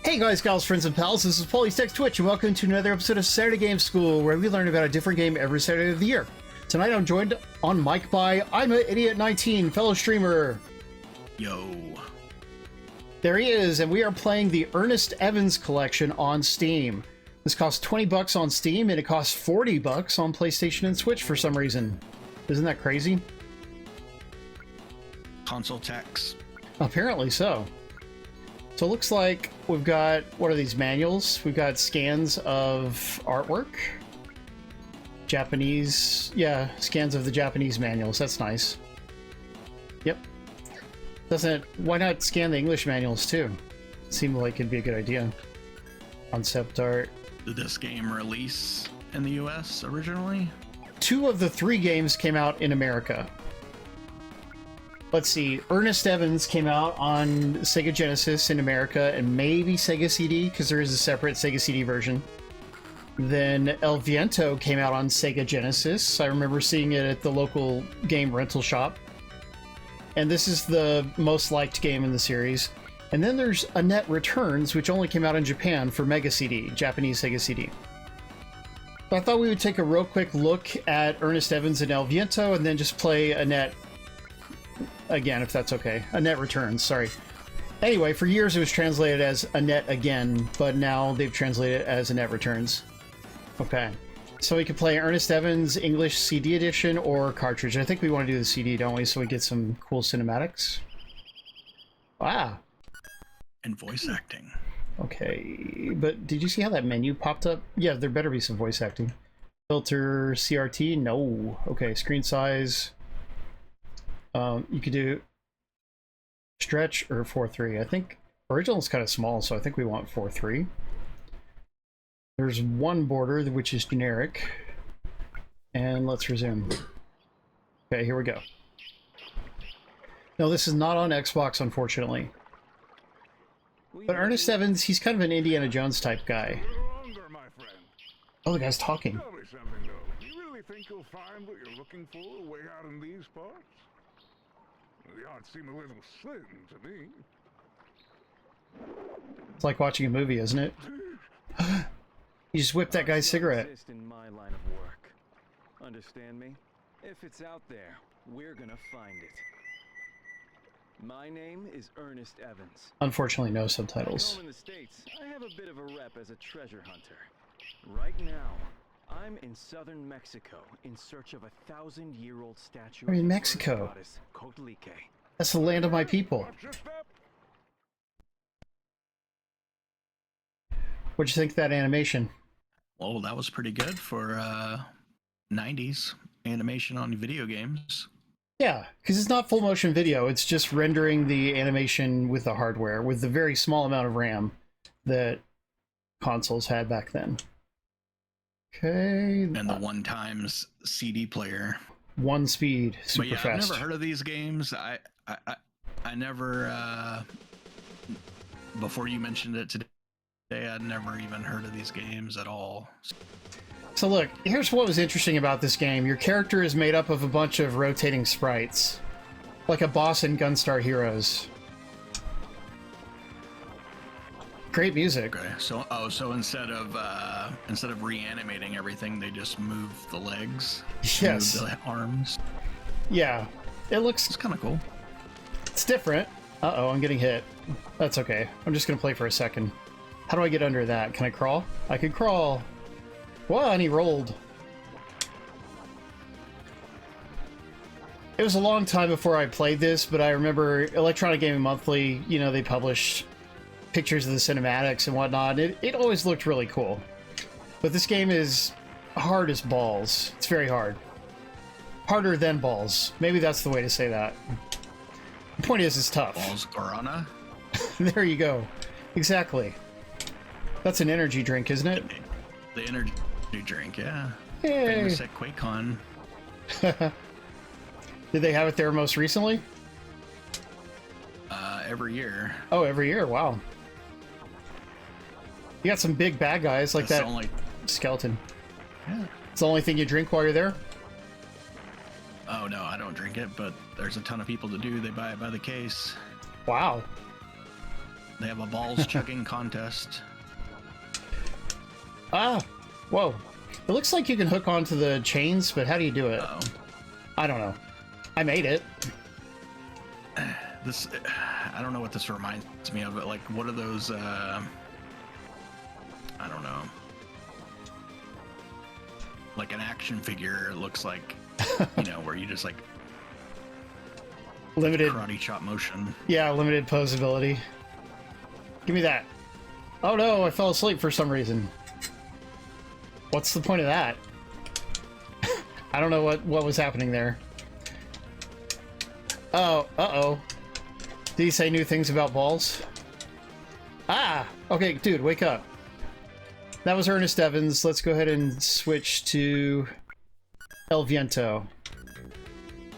Hey guys, gals, friends, and pals, this is EastXTwitch, and welcome to another episode of Saturday Game School, where we learn about a different game every Saturday of the year. Tonight I'm joined on mic by Edia19, fellow streamer. Yo. There he is, and we are playing the Earnest Evans Collection on Steam. This costs $20 on Steam, and it costs $40 on PlayStation and Switch for some reason. Isn't that crazy? Console tax. Apparently so. So it looks like we've got, what are these manuals? We've got scans of artwork. Japanese, yeah, scans of the Japanese manuals. That's nice. Yep. Why not scan the English manuals too? Seemed like it'd be a good idea. Concept art. Did this game release in the US originally? 2 of the 3 games came out in America. Let's see, Earnest Evans came out on Sega Genesis in America and maybe Sega CD, because there is a separate Sega CD version. Then Viento came out on Sega Genesis. I remember seeing it at the local game rental shop. And this is the most liked game in the series. And then there's Annet Returns, which only came out in Japan for Mega CD, Japanese Sega CD. So I thought we would take a real quick look at Earnest Evans and Viento and then just play Annet again, if that's okay. Annet Returns, sorry. Anyway, for years it was translated as Annet Again, but now they've translated it as Annet Returns. Okay. So we could play Earnest Evans English CD edition or cartridge. I think we want to do the CD, don't we? So we get some cool cinematics. Wow. And voice acting. Okay, but did you see how that menu popped up? Yeah, there better be some voice acting. Filter CRT? No. Okay, screen size. You could do stretch or 4:3. I think original is kind of small, so I think we want 4:3. There's one border, which is generic. And let's resume. Okay, here we go. No, this is not on Xbox, unfortunately. But Earnest Evans, he's kind of an Indiana Jones type guy. Oh, the guy's talking. Tell me something, though. You really think you'll find what you're looking for way out in these parts? The odds seem a little slim to me. It's like watching a movie, isn't it? You just whipped that guy's cigarette. In my line of work. Understand me? If it's out there, we're gonna find it. My name is Earnest Evans. Unfortunately, no subtitles. Home in the States, I have a bit of a rep as a treasure hunter. Right now, I'm in southern Mexico in search of a 1,000-year-old statue. We're in Mexico. That's the land of my people. What'd you think of that animation? Well, that was pretty good for 90s animation on video games. Yeah, because it's not full motion video. It's just rendering the animation with the hardware, with the very small amount of RAM that consoles had back then. Okay. And the one times CD player. One speed, super but yeah, fast. I've never heard of these games. I never, before you mentioned it today, I'd never even heard of these games at all. So look, here's what was interesting about this game. Your character is made up of a bunch of rotating sprites, like a boss in Gunstar Heroes. Great music. Okay, so instead of reanimating everything, they just move the legs. Yes. Move the arms. Yeah, It's kind of cool. It's different. Uh-oh, I'm getting hit. That's okay. I'm just gonna play for a second. How do I get under that? Can I crawl? I can crawl. Whoa, and he rolled. It was a long time before I played this, but I remember Electronic Gaming Monthly, you know, they published pictures of the cinematics and whatnot. It always looked really cool. But this game is hard as balls. It's very hard. Harder than balls. Maybe that's the way to say that. The point is, it's tough. Balls Guarana? There you go. Exactly. That's an energy drink, isn't it? The energy drink, yeah. Yay. Famous at QuakeCon. Did they have it there most recently? Every year. Oh, every year. Wow. You got some big bad guys like That's that only... skeleton. Yeah. It's the only thing you drink while you're there? Oh no, I don't drink it, but there's a ton of people that do. They buy it by the case. Wow. They have a balls chugging contest. Ah, whoa. It looks like you can hook onto the chains, but how do you do it? Uh-oh. I don't know. I made it. This, I don't know what this reminds me of, but like, what are those, I don't know. Like an action figure, it looks like, you know, where you just like Limited karate chop motion. Yeah, limited posability. Give me that. Oh no, I fell asleep for some reason. What's the point of that? I don't know what was happening there. Oh, uh-oh. Did he say new things about balls? Ah! Okay, dude, wake up. That was Earnest Evans. Let's go ahead and switch to El Viento.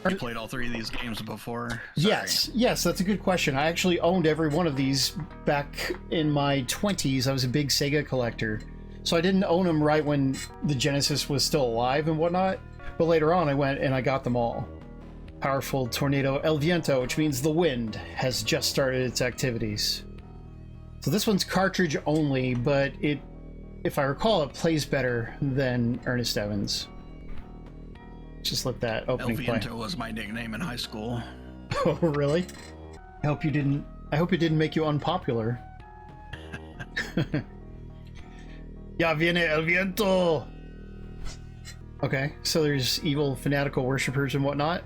You played all three of these games before? Sorry. Yes, that's a good question. I actually owned every one of these back in my 20s. I was a big Sega collector. So I didn't own them right when the Genesis was still alive and whatnot, but later on I went and I got them all. Powerful tornado El Viento, which means the wind, has just started its activities. So this one's cartridge only, but it, if I recall, it plays better than Earnest Evans. Just let that opening play. El Viento was my nickname in high school. Oh, really? I hope it didn't make you unpopular. Ya viene el viento! Okay, so there's evil fanatical worshippers and whatnot.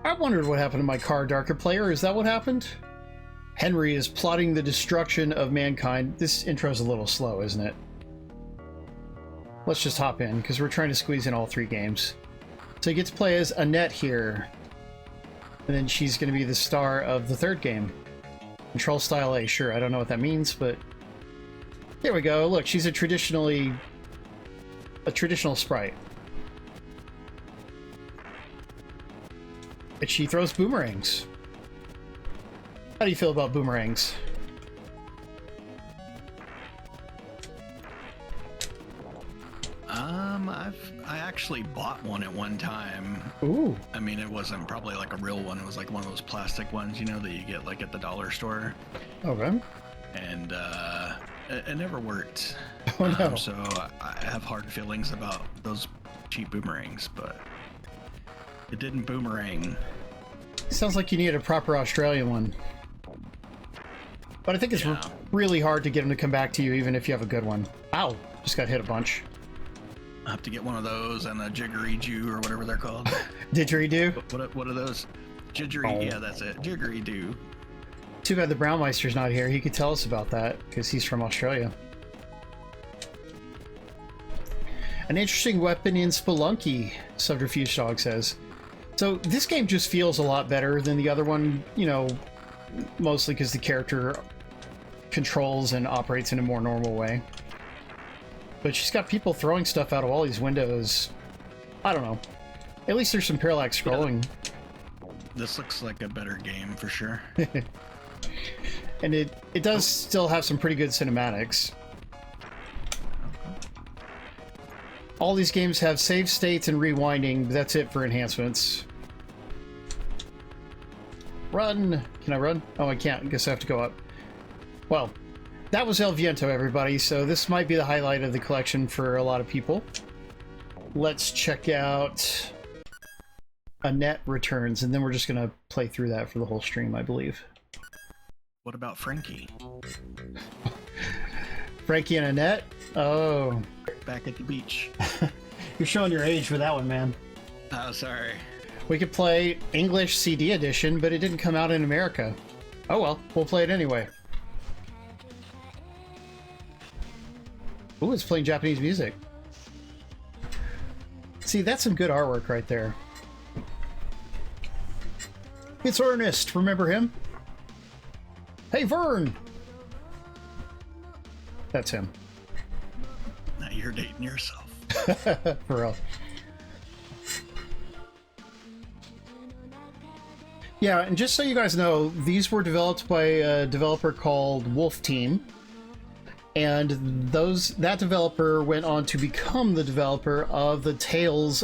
I wondered what happened to my car, Darker Player. Is that what happened? Henry is plotting the destruction of mankind. This intro's a little slow, isn't it? Let's just hop in, because we're trying to squeeze in all three games. So you get to play as Annet here. And then she's going to be the star of the third game. Control Style A, sure, I don't know what that means, but... There we go, look, she's a traditional sprite. But she throws boomerangs. How do you feel about boomerangs? I actually bought one at one time. Ooh. I mean, it wasn't probably like a real one. It was like one of those plastic ones, you know, that you get like at the dollar store. Okay. And it never worked. Oh no. So I have hard feelings about those cheap boomerangs, but it didn't boomerang. Sounds like you need a proper Australian one. But I think it's really hard to get them to come back to you even if you have a good one. Ow! Just got hit a bunch. I have to get one of those and a jiggery-doo or whatever they're called. Didgeridoo? What are those? Jiggery, yeah, that's it. Jiggery-doo. Too bad the Brownmeister's not here. He could tell us about that, because he's from Australia. An interesting weapon in Spelunky, Subterfuge Dog says. So this game just feels a lot better than the other one, you know, mostly because the character controls and operates in a more normal way. But she's got people throwing stuff out of all these windows. I don't know. At least there's some parallax scrolling. This looks like a better game for sure. And it does still have some pretty good cinematics. All these games have save states and rewinding, but that's it for enhancements. Run! Can I run? Oh, I can't. I guess I have to go up. Well, that was El Viento, everybody, so this might be the highlight of the collection for a lot of people. Let's check out Annet Returns, and then we're just going to play through that for the whole stream, I believe. What about Frankie? Frankie and Annet? Oh. Back at the beach. You're showing your age with that one, man. Oh, sorry. We could play English CD edition, but it didn't come out in America. Oh well, we'll play it anyway. Ooh, it's playing Japanese music. See, that's some good artwork right there. It's Ernest, remember him? Hey, Vern! That's him. Now you're dating yourself. For real. Yeah, and just so you guys know, these were developed by a developer called WolfTeam. And that developer went on to become the developer of the Tales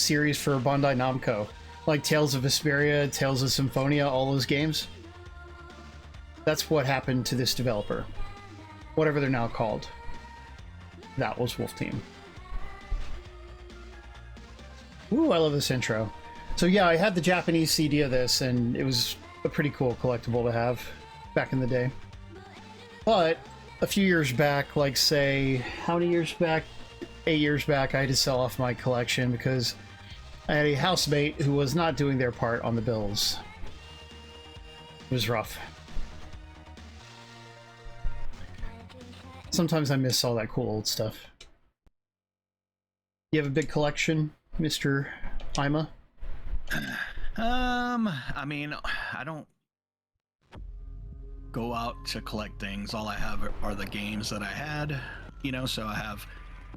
series for Bandai Namco. like Tales of Vesperia, Tales of Symphonia, all those games. That's what happened to this developer. Whatever they're now called. That was WolfTeam. Ooh, I love this intro. So yeah, I had the Japanese CD of this, and it was a pretty cool collectible to have back in the day. But a few years back, like say, how many years back? 8 years back, I had to sell off my collection because I had a housemate who was not doing their part on the bills. It was rough. Sometimes I miss all that cool old stuff. You have a big collection, Mr. Ima? I mean, I don't go out to collect things. All I have are the games that I had, you know, so I have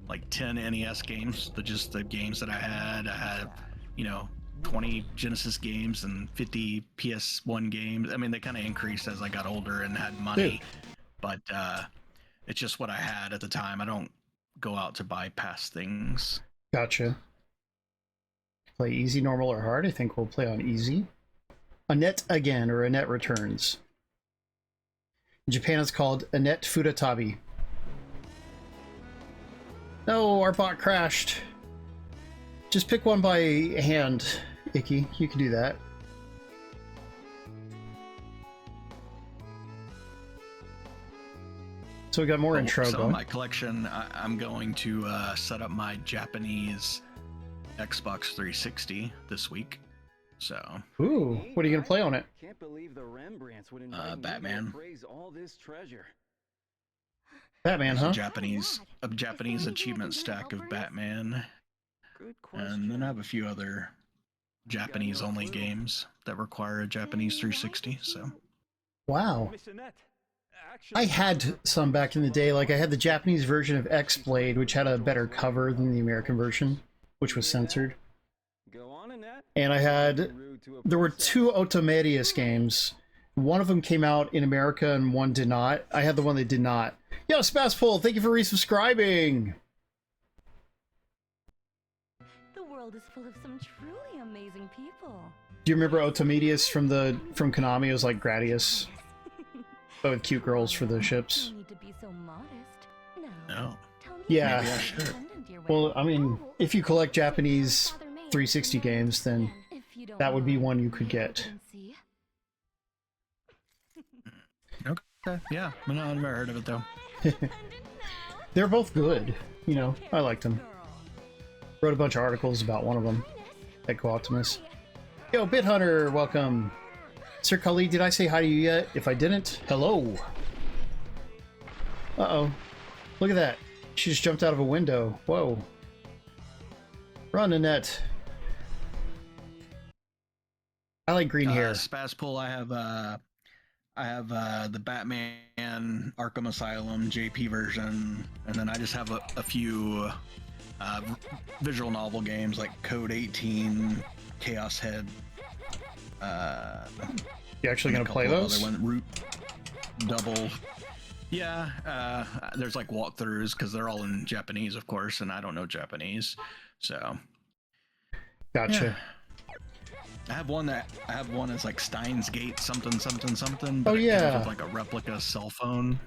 like 10 NES games, just the games that I had, you know, 20 Genesis games and 50 PS1 games. I mean, they kind of increased as I got older and had money, but it's just what I had at the time. I don't go out to bypass things. Gotcha. Play easy, normal, or hard? I think we'll play on easy. Annet again, or Annet Returns. In Japan, it's called Annet Furutabi. No, our bot crashed. Just pick one by hand, Icky. You can do that. So we got more intro so going. My collection, I'm going to set up my Japanese Xbox 360 this week. So. Ooh, what are you gonna play on it? Can't believe the Rembrandts would invite Batman. me to praise all this treasure. Batman, huh? A Japanese achievement stack of Batman. Good question. And then I have a few other Japanese-only games that require a Japanese 360. So. Wow. Miss Annet, I had some back in the day. Like I had the Japanese version of X-Blade, which had a better cover than the American version, which was censored. Go on, Annette. And I had, there were two Otomedius games. One of them came out in America and one did not. I had the one that did not. Yo, Spazzpole, thank you for resubscribing. The world is full of some truly amazing people. Do you remember Otomedius from Konami? It was like Gradius, but with cute girls for the ships. You need to be so modest. No. Tell me Yeah. Maybe I should. Well, I mean, if you collect Japanese 360 games, then that would be one you could get. Okay. Yeah. No, I've never heard of it though. They're both good. You know, I liked them. Wrote a bunch of articles about one of them. Echo Optimus. Yo, Bit Hunter, welcome. Sir Kali, did I say hi to you yet? If I didn't, hello. Uh-oh. Look at that. She just jumped out of a window. Whoa. Run, Annette. I like green hair. Spazzpool, I have the Batman Arkham Asylum JP version, and then I just have a few visual novel games like Code 18, Chaos Head. You actually gonna play those? Other one, Root Double. Yeah, there's like walkthroughs because they're all in Japanese, of course, and I don't know Japanese, so. Gotcha. Yeah. I have one that's like Steins Gate something. Oh yeah. With like a replica cell phone.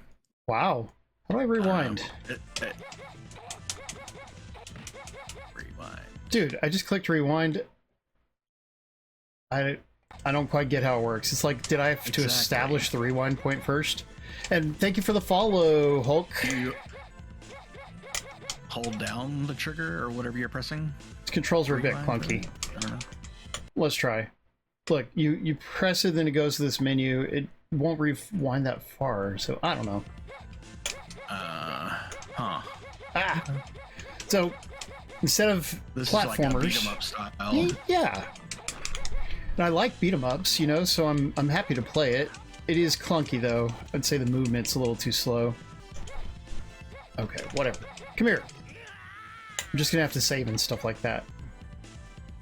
Wow. How do I rewind? Rewind. Dude, I just clicked rewind. I don't quite get how it works. It's like, did I have to establish the rewind point first? And thank you for the follow, Hulk. You hold down the trigger or whatever you're pressing. Its controls are a bit Rewind, clunky. I don't know. Let's try. Look, you press it, then it goes to this menu. It won't rewind that far, so I don't know. Huh. Ah! So, instead of This platformers... is like a beat 'em up style. Yeah. And I like beat 'em ups, you know, so I'm happy to play it. It is clunky, though. I'd say the movement's a little too slow. Okay, whatever. Come here. I'm just gonna have to save and stuff like that.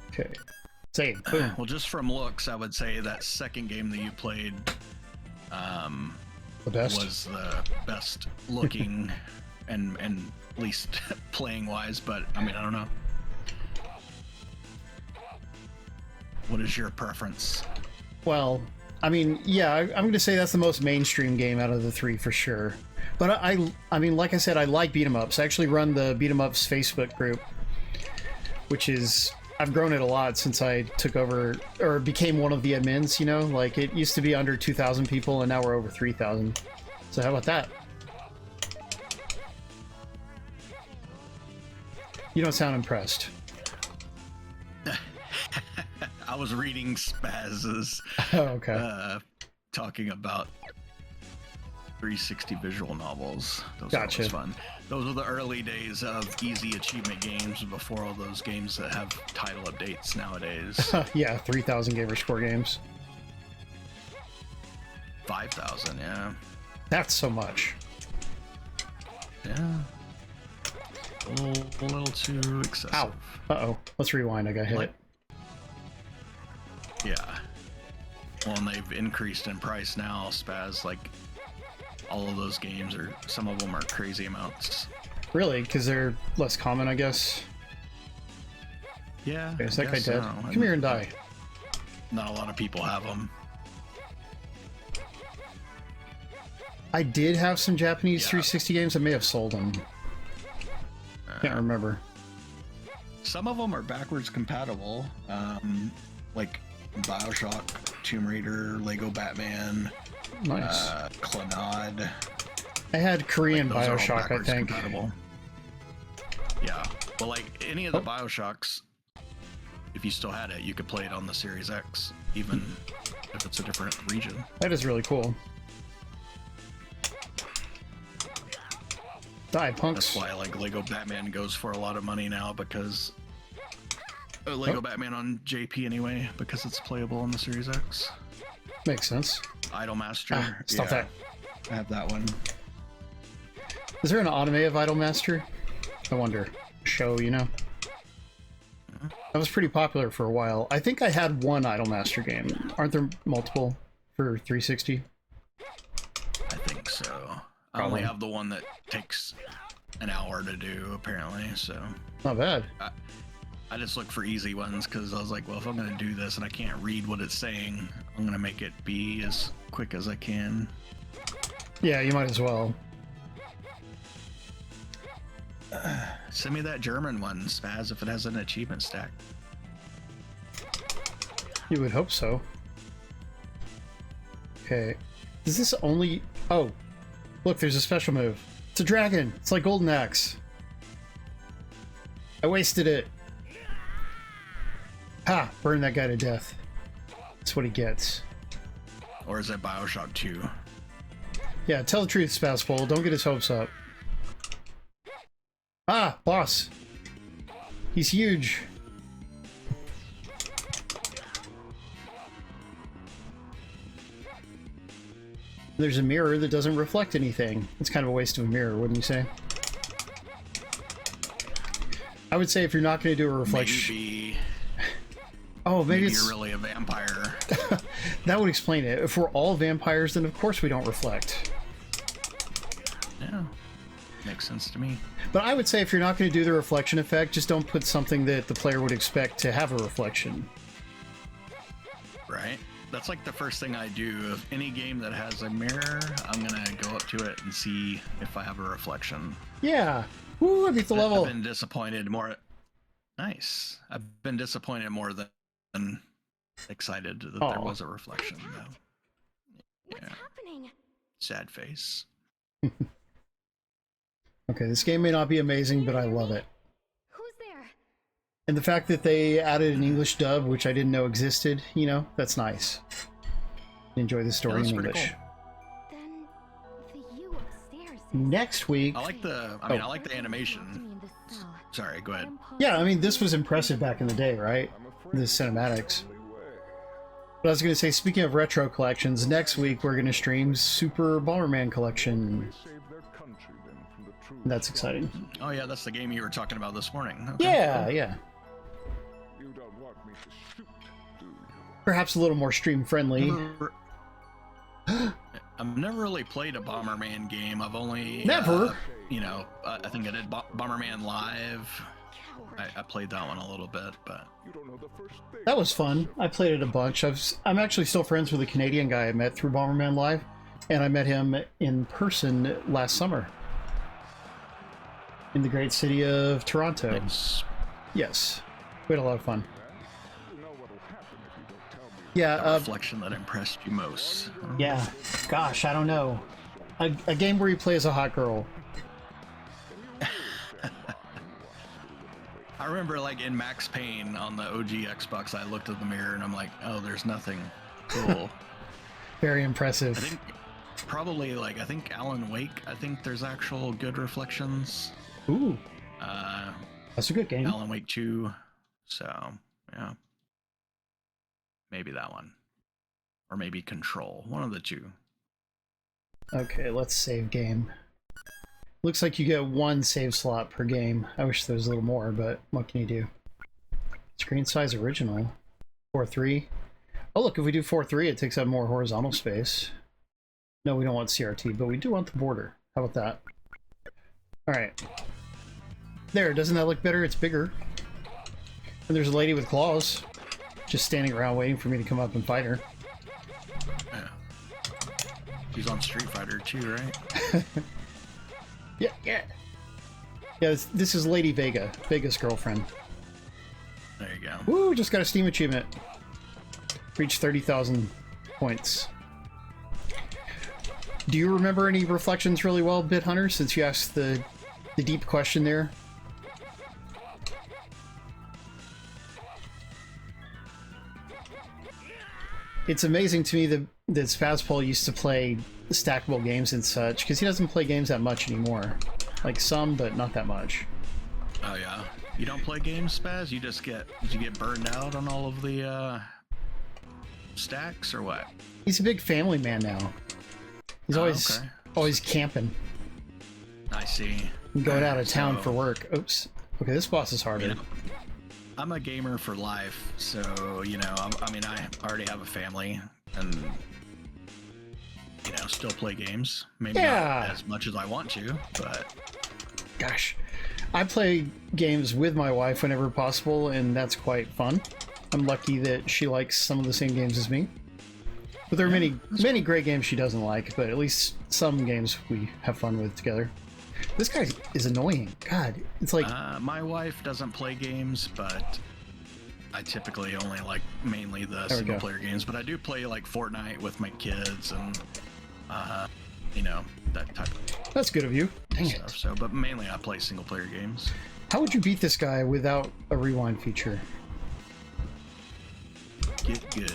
Okay. Save. Boom. Well, just from looks, I would say that second game that you played The best? was the best looking and least playing wise, but I mean, I don't know. What is your preference? Well, I mean, yeah, I'm going to say that's the most mainstream game out of the three for sure. But I mean, like I said, I like beat 'em ups. I actually run the beat 'em ups Facebook group, which is, I've grown it a lot since I took over or became one of the admins. You know, like it used to be under 2,000 people, and now we're over 3,000. So how about that? You don't sound impressed. I was reading Spaz's Oh, okay. talking about 360 visual novels. Those Gotcha. are always fun. Those were the early days of easy achievement games before all those games that have title updates nowadays. Yeah, 3,000 gamer score games. 5,000, yeah. That's so much. Yeah. A little too excessive. Ow. Uh-oh. Let's rewind. I got hit. Like- Yeah. Well, and they've increased in price now, Spaz. Like, all of those games are, some of them are crazy amounts. Really? Because they're less common, I guess? Yeah. Okay, is I that guy guess dead? so. Come here and die. Not a lot of people have them. I did have some Japanese Yeah. 360 games. I may have sold them. Can't remember. Some of them are backwards compatible, like Bioshock, Tomb Raider, Lego Batman, Nice. Clannad. I had Korean Those are all Bioshock, I backwards think. compatible. Yeah, but like any of the Bioshocks, if you still had it, you could play it on the Series X, even if it's a different region. That is really cool. Die, punks. That's why like Lego Batman goes for a lot of money now, because Lego Batman on JP anyway, because it's playable on the Series X. Makes sense. Idolmaster. Stop that. I have that one. Is there an anime of Idolmaster? I wonder. Show, you know? That was pretty popular for a while. I think I had one Idolmaster game. Aren't there multiple for 360? I think so. I Probably. only have the one that takes an hour to do, apparently, so Not bad. I just look for easy ones, because I was like, well, if I'm going to do this and I can't read what it's saying, I'm going to make it be as quick as I can. Yeah, you might as well. Send me that German one, Spaz, if it has an achievement stack. You would hope so. Okay. Is this only... Oh. Look, there's a special move. It's a dragon. It's like Golden Axe. I wasted it. Ha! Burn that guy to death. That's what he gets. Or is it Bioshock 2? Yeah, tell the truth, Spazpole. Don't get his hopes up. Ah! Boss! He's huge. There's a mirror that doesn't reflect anything. It's kind of a waste of a mirror, wouldn't you say? I would say if you're not going to do a reflection... Maybe, Oh, maybe it's... you're really a vampire. That would explain it. If we're all vampires, then of course we don't reflect. Yeah, makes sense to me. But I would say if you're not going to do the reflection effect, just don't put something that the player would expect to have a reflection. Right? That's like the first thing I do. If any game that has a mirror, I'm gonna go up to it and see if I have a reflection. Yeah. Woo, I beat the level. I've been disappointed more. Nice. I've been disappointed more than excited that there was a reflection, though. What's happening? Sad face. Okay, this game may not be amazing, but I love it. Who's there? And the fact that they added an English dub, which I didn't know existed, you know, that's nice. Enjoy the story that's in pretty English. cool. Then the you upstairs is Next week... I like the. I mean, I like the animation. Sorry, go ahead. Yeah, I mean, this was impressive back in the day, right? The cinematics. But I was going to say, speaking of retro collections, next week we're going to stream Super Bomberman Collection. That's exciting. Oh yeah, that's the game you were talking about this morning. Okay, Yeah, cool. yeah. You don't want me to shoot, do you? Perhaps a little more stream-friendly. I've never really played a Bomberman game. I've only Never? you know, I think I did Bomberman Live. Coward. I played that one a little bit, but You don't know the first thing. That was fun. I played it a bunch. I'm actually still friends with a Canadian guy I met through Bomberman Live, and I met him in person last summer in the great city of Toronto. thanks. Yes, we had a lot of fun. You know what'll happen if you don't tell me. Yeah, The reflection that impressed you most. yeah. Gosh, I don't know. A game where you play as a hot girl. I remember, like, in Max Payne on the OG Xbox, I looked at the mirror and I'm like, oh, there's nothing cool. Very impressive. I think probably, like, I think Alan Wake, I think there's actual good reflections. Ooh, Uh, that's a good game. Alan Wake 2. So, yeah. Maybe that one. Or maybe Control. One of the two. Okay, let's save game. Looks like you get one save slot per game. I wish there was a little more, but what can you do? Screen size original. 4:3. Oh, look, if we do 4:3, it takes up more horizontal space. No, we don't want CRT, but we do want the border. How about that? Alright. There, doesn't that look better? It's bigger. And there's a lady with claws. Just standing around waiting for me to come up and fight her. Yeah. He's on Street Fighter too, right? Yeah, yeah. Yeah, this is Lady Vega. Vega's girlfriend. There you go. Woo, just got a Steam achievement. Reached 30,000 points. Do you remember any reflections really well, Bit Hunter, since you asked the deep question there? It's amazing to me that Spazpol used to play stackable games and such, because he doesn't play games that much anymore. Like some, but not that much. Oh yeah. You don't play games, Spaz? You just get burned out on all of the stacks or what? He's a big family man now. He's always okay. always camping, I see. going out of town So, for work. Oops. Okay, this boss is harder. You know, I'm a gamer for life, so you know, I mean, I already have a family, and you know, still play games. Maybe Yeah. not as much as I want to, but Gosh, I play games with my wife whenever possible, and that's quite fun. I'm lucky that she likes some of the same games as me. But there are many great games she doesn't like, but at least some games we have fun with together. This guy is annoying. God, it's like... my wife doesn't play games, but I typically only like mainly the There we single go. player games. But I do play like Fortnite with my kids and you know, that type of That's good of you. Dang stuff. it. So, but mainly I play single player games. How would you beat this guy without a rewind feature? Get good.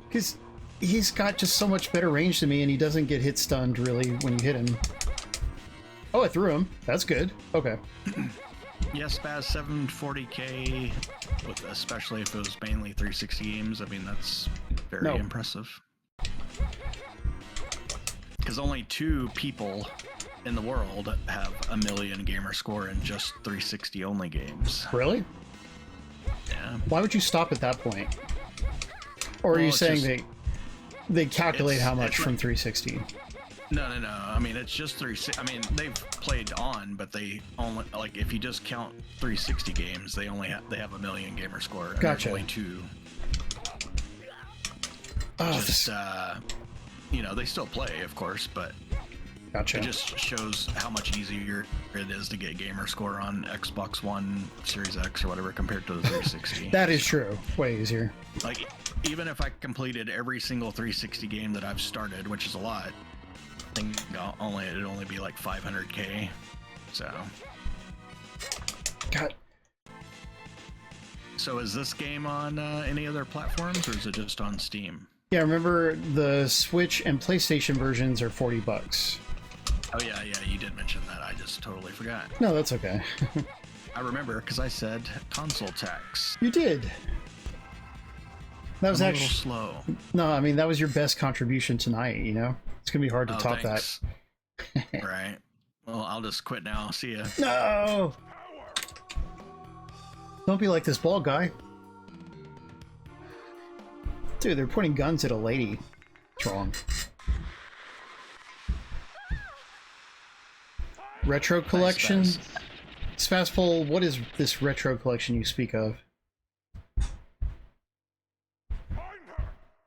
Because he's got just so much better range than me, and he doesn't get hit stunned really when you hit him. Oh, I threw him. That's good. Okay. Yes, Spaz 740k, with especially if it was mainly 360 games. I mean, that's very No. impressive. Because only 2 people in the world have a million gamer score in just 360 only games. Really? Yeah. Why would you stop at that point? Or are Well, you it's saying just- they calculate it's- how much it's from like- 360? No. I mean, it's just 360. I mean, they've played on, but they only, like, if you just count 360 games, they have a million gamer score. And Gotcha. There's only 2. Oh, Just you know, they still play, of course, but gotcha. it just shows how much easier it is to get gamer score on Xbox One, Series X, or whatever compared to the 360. That is true. Way easier. Like, even if I completed every single 360 game that I've started, which is a lot, I think it'd only be like 500k. So, God. so is this game on any other platforms, or is it just on Steam? Yeah, remember the Switch and PlayStation versions are $40. Oh yeah, you did mention that. I just totally forgot. No, that's okay. I remember because I said console tax. You did. That was I'm a actually... little slow. No, I mean, that was your best contribution tonight, you know? It's gonna be hard to Oh, top thanks. Right. Well, I'll just quit now. See ya. that. No! Don't be like this bald guy. Dude, they're pointing guns at a lady. What's wrong? Retro collection? Spaz. Spazpol, what is this retro collection you speak of?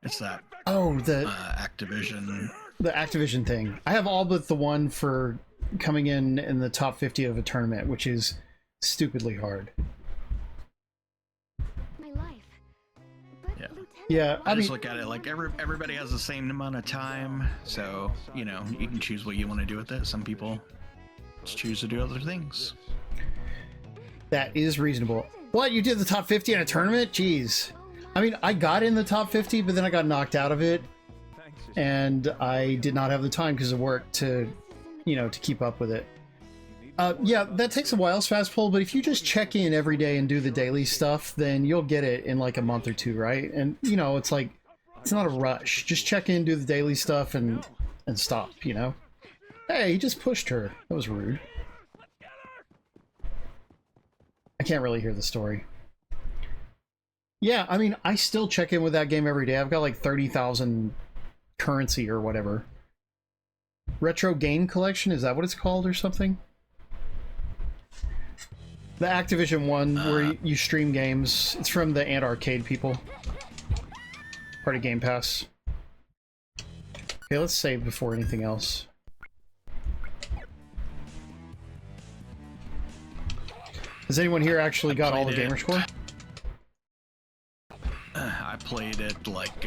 It's that Oh, the Activision. thing. I have all but the one for coming in the top 50 of a tournament, which is stupidly hard. My life. But Yeah. Lieutenant, Yeah, I I just mean, look at it like everybody has the same amount of time, so you know you can choose what you want to do with it. Some people just choose to do other things. that is reasonable. What, you did the top 50 in a tournament? Jeez. I mean, I got in the top 50, but then I got knocked out of it, and I did not have the time because of work to, you know, to keep up with it. Yeah, that takes a while, Spazpol, but if you just check in every day and do the daily stuff, then you'll get it in like a month or two, right? And, you know, it's like, it's not a rush. Just check in, do the daily stuff, and stop, you know? Hey, he just pushed her. That was rude. I can't really hear the story. Yeah, I mean, I still check in with that game every day. I've got like 30,000 currency or whatever. Retro Game Collection, is that what it's called or something? The Activision one where you stream games. It's from the Ant Arcade people. Part of Game Pass. Okay, let's save before anything else. Has anyone here actually got all the gamer score? I played it like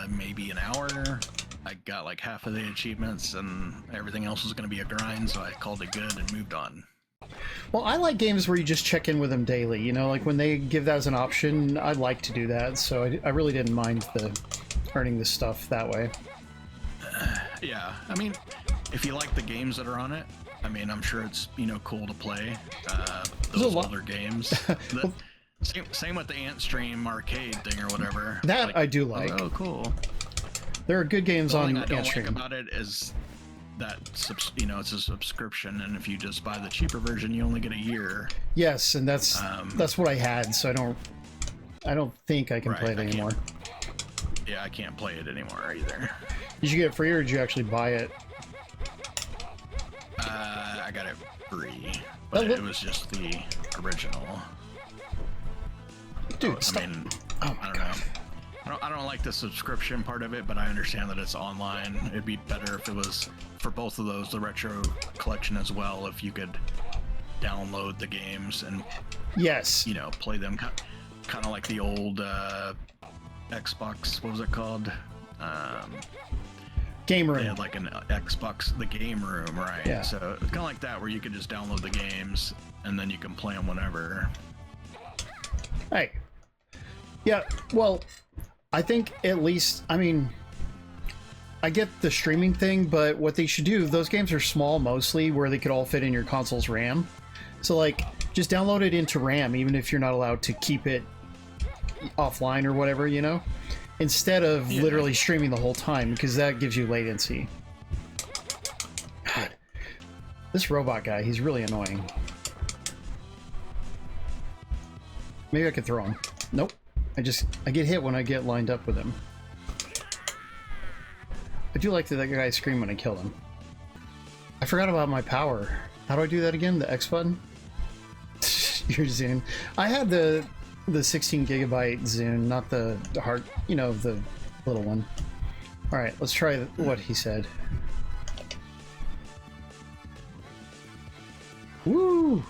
maybe an hour. I got like half of the achievements, and everything else was going to be a grind, so I called it good and moved on. Well, I like games where you just check in with them daily. You know, like when they give that as an option, I like to do that. So I really didn't mind earning the stuff that way. Yeah, I mean, if you like the games that are on it, I mean, I'm sure it's, you know, cool to play those older games. Same with the Ant Stream arcade thing or whatever. That like, I do like. Oh, cool. There are good games on The only thing I Ant don't like Stream. about it is that, you know, it's a subscription, and if you just buy the cheaper version, you only get a year. Yes, and that's what I had, so I don't think I can Right, play it anymore. Yeah, I can't play it anymore either. Did you get it free or did you actually buy it? I got it free, but it was just the original. Dude, I stop. mean, Oh I my don't god. know. I don't like the subscription part of it, but I understand that it's online. It'd be better if it was for both of those, the retro collection as well, if you could download the games and, Yes. you know, play them kind of like the old Xbox, what was it called? Game They Room. had like an Xbox, the game room, right? Yeah. So it's kind of like that, where you could just download the games and then you can play them whenever. Hey. Yeah, well, I think at least, I mean, I get the streaming thing, but what they should do, those games are small mostly, where they could all fit in your console's RAM. So, like, just download it into RAM, even if you're not allowed to keep it offline or whatever, you know? Instead of literally streaming the whole time, because that gives you latency. God. This robot guy, he's really annoying. Maybe I could throw him. Nope. I get hit when I get lined up with him. I do like that guy scream when I kill him. I forgot about my power. How do I do that again? The X button? Your Zune. I had the 16 gigabyte Zune, not the hard, you know, the little one. Alright, let's try what he said. Woo!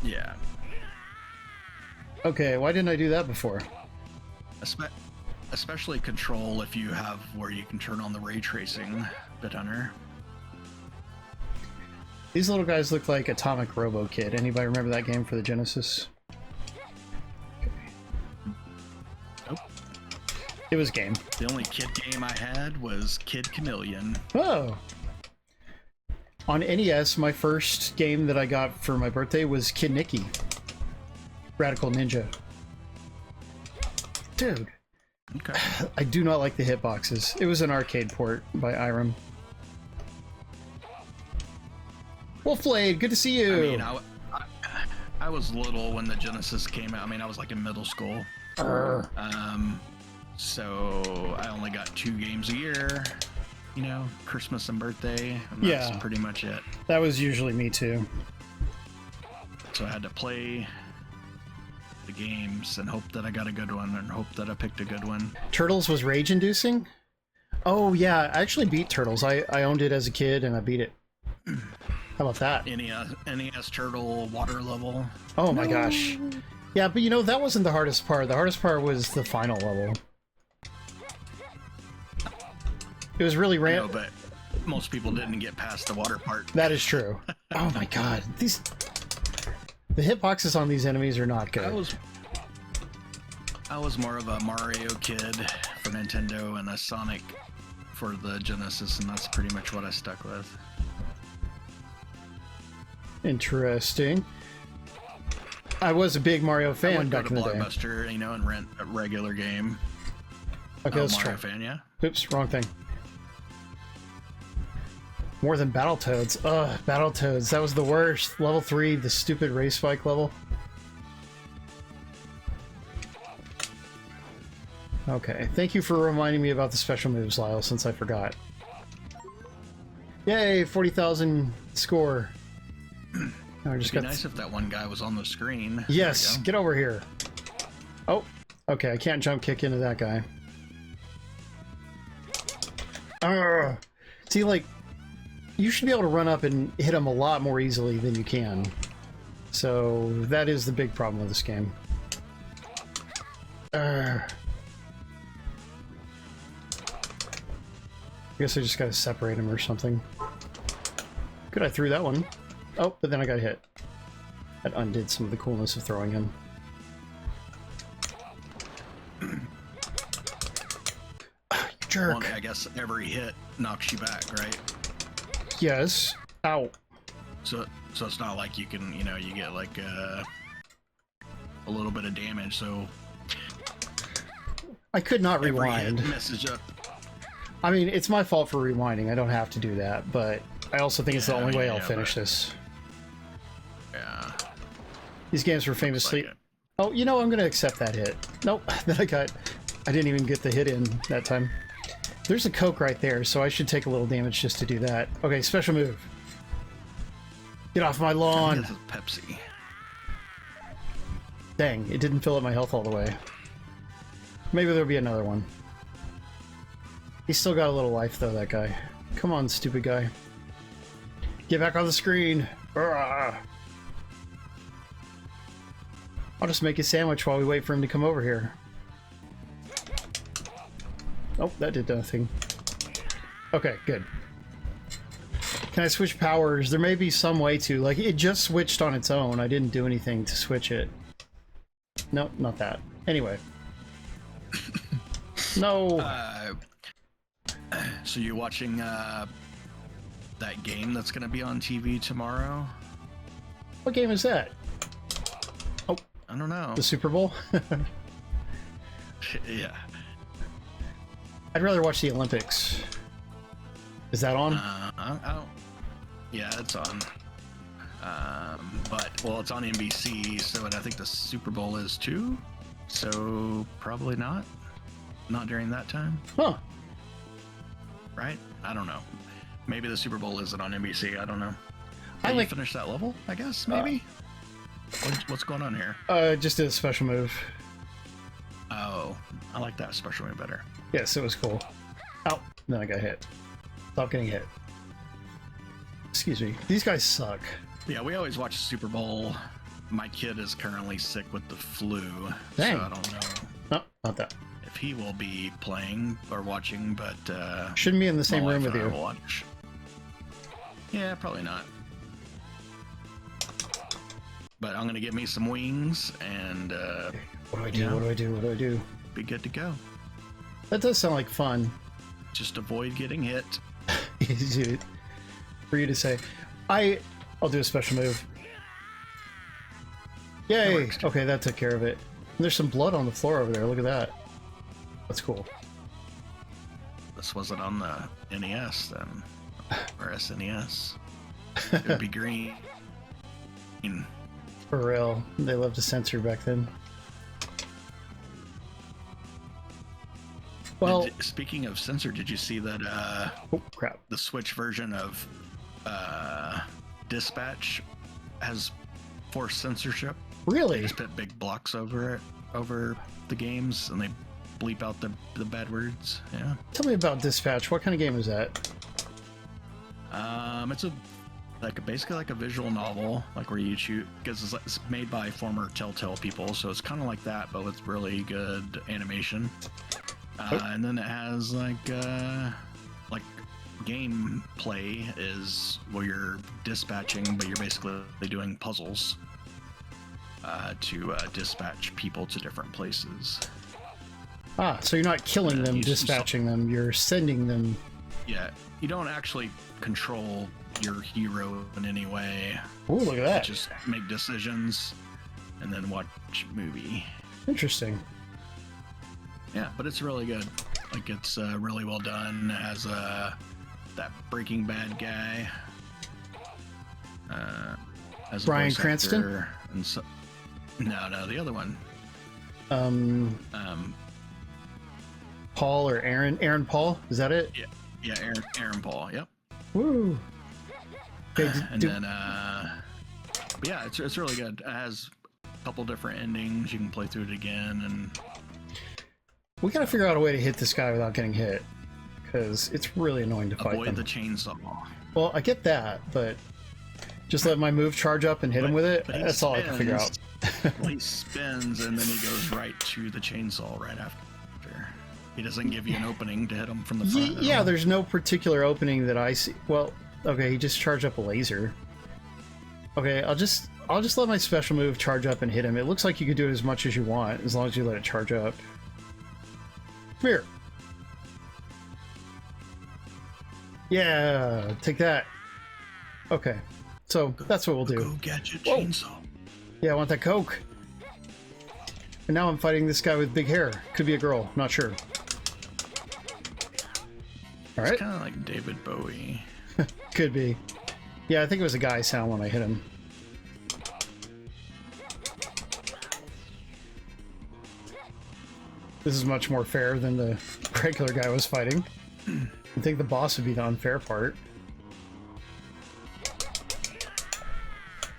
Yeah. Okay, why didn't I do that before? Especially Control, if you have where you can turn on the ray tracing, Bit Hunter. These little guys look like Atomic Robo Kid. Anybody remember that game for the Genesis? Nope. It was game. The only kid game I had was Kid Chameleon. Oh! On NES, my first game that I got for my birthday was Kid Nicky. Radical Ninja. Dude. Okay. I do not like the hitboxes. It was an arcade port by Irem. Wolfblade, good to see you! I mean, I was little when the Genesis came out. I mean, I was like in middle school. So I only got 2 games a year. You know, Christmas and birthday. And that's pretty much it. That was usually me too. so I had to play the games and hope that I got a good one and hope that I picked a good one. Turtles was rage-inducing? Oh, yeah, I actually beat Turtles. I owned it as a kid, and I beat it. How about that? NES Turtle water level. Oh my gosh. Yeah, but you know, that wasn't the hardest part. The hardest part was the final level. It was really No, but most people didn't get past the water part. That is true. Oh my god. The hitboxes on these enemies are not good. I was more of a Mario kid for Nintendo and a Sonic for the Genesis, and that's pretty much what I stuck with. Interesting. I was a big Mario fan back in the day. Blockbuster, you know, and rent a regular game. Okay, let's Mario try. fan, yeah. Oops, wrong thing. More than Battletoads. Ugh, Battletoads. That was the worst. Level 3, the stupid race bike level. Okay, thank you for reminding me about the special moves, Lyle, since I forgot. Yay, 40,000 score. I just It'd be nice if that one guy was on the screen. Yes, get over here. Oh, okay, I can't jump kick into that guy. See, like, you should be able to run up and hit him a lot more easily than you can. So, that is the big problem with this game. I guess I just gotta separate him or something. Good, I threw that one. Oh, but then I got hit. That undid some of the coolness of throwing him. You jerk. Well, I guess every hit knocks you back, right? Yes. Ow. So it's not like you can, you know, you get like a little bit of damage, so I could not every rewind. hit messes up. I mean, it's my fault for rewinding. I don't have to do that, but I also think it's the only way I'll finish this. Yeah. These games were famously... Like oh, you know, I'm going to accept that hit. Nope, then I didn't even get the hit in that time. There's a Coke right there, so I should take a little damage just to do that. Okay, special move. Get off my lawn! This is Pepsi. Dang, it didn't fill up my health all the way. Maybe there'll be another one. He's still got a little life, though, that guy. Come on, stupid guy. Get back on the screen! Urgh. I'll just make a sandwich while we wait for him to come over here. Oh, that did nothing. Okay, good. Can I switch powers? There may be some way to. Like, it just switched on its own. I didn't do anything to switch it. Nope, not that. Anyway. No! So you're watching that game that's going to be on TV tomorrow? What game is that? Oh. I don't know. The Super Bowl? Yeah. I'd rather watch the Olympics. Is that on? I don't... Yeah, it's on. But, well, it's on NBC, so and I think the Super Bowl is too. So, probably not. Not during that time. Huh. Right? I don't know. Maybe the Super Bowl isn't on NBC. I don't know. I like... finish that level, I guess, maybe? What's going on here? Just a special move. Oh, I like that special move better. Yes, it was cool. Ow. Then I got hit. Stop getting hit. Excuse me. These guys suck. Yeah, we always watch the Super Bowl. My kid is currently sick with the flu, Dang. so I don't know No, not that. if he will be playing or watching, but Shouldn't be in the same my room wife with and I you. will watch. Yeah, probably not. But I'm gonna get me some wings and What do I do? yeah. What do I do? What do I do? be good to go. That does sound like fun. Just avoid getting hit. Easy for you to say. I'll do a special move. Yay! works, too. Okay, that took care of it. And there's some blood on the floor over there. Look at that. That's cool. This wasn't on the NES then, or SNES. It would be green. For real. They loved to censor back then. Well, Speaking of censor, did you see that oh crap. the Switch version of Dispatch has forced censorship. They Really? just put big blocks over the games, and they bleep out the bad words. Yeah. Tell me about Dispatch. What kind of game is that? It's basically like a visual novel, like where you shoot, because it's made by former Telltale people, so it's kind of like that, but with really good animation. And then it has like gameplay is where you're dispatching, but you're basically doing puzzles to dispatch people to different places. Ah, so you're not killing them, dispatching them, you're sending them. Yeah, you don't actually control your hero in any way. Oh, look at that. Just make decisions and then watch a movie. Interesting. Yeah, but it's really good. Like, it's really well done. It has that Breaking Bad guy as a Bryan voice Cranston? actor, and so, no, the other one. Paul or Aaron Paul? Is that it? Yeah, Aaron Paul. Yep. Woo. Okay, And then, but yeah, it's really good. It has a couple different endings. You can play through it again, and we gotta figure out a way to hit this guy without getting hit, because it's really annoying to fight avoid them. the chainsaw. Well, I get that, but just let my move charge up and hit him with it. But he That's all I can figure out. Well, he spins, and then he goes right to the chainsaw right after. He doesn't give you an opening to hit him from the front. Yeah, there's no particular opening that I see. Well, okay, he just charged up a laser. Okay, I'll just let my special move charge up and hit him. It looks like you can do it as much as you want, as long as you let it charge up. Come here. Yeah, take that. Okay, so that's what we'll do. Go get your chainsaw. Yeah, I want that Coke. And now I'm fighting this guy with big hair. Could be a girl, not sure. All right. It's kind of like David Bowie. Could be. Yeah, I think it was a guy sound when I hit him. This is much more fair than the regular guy was fighting. I think the boss would be the unfair part.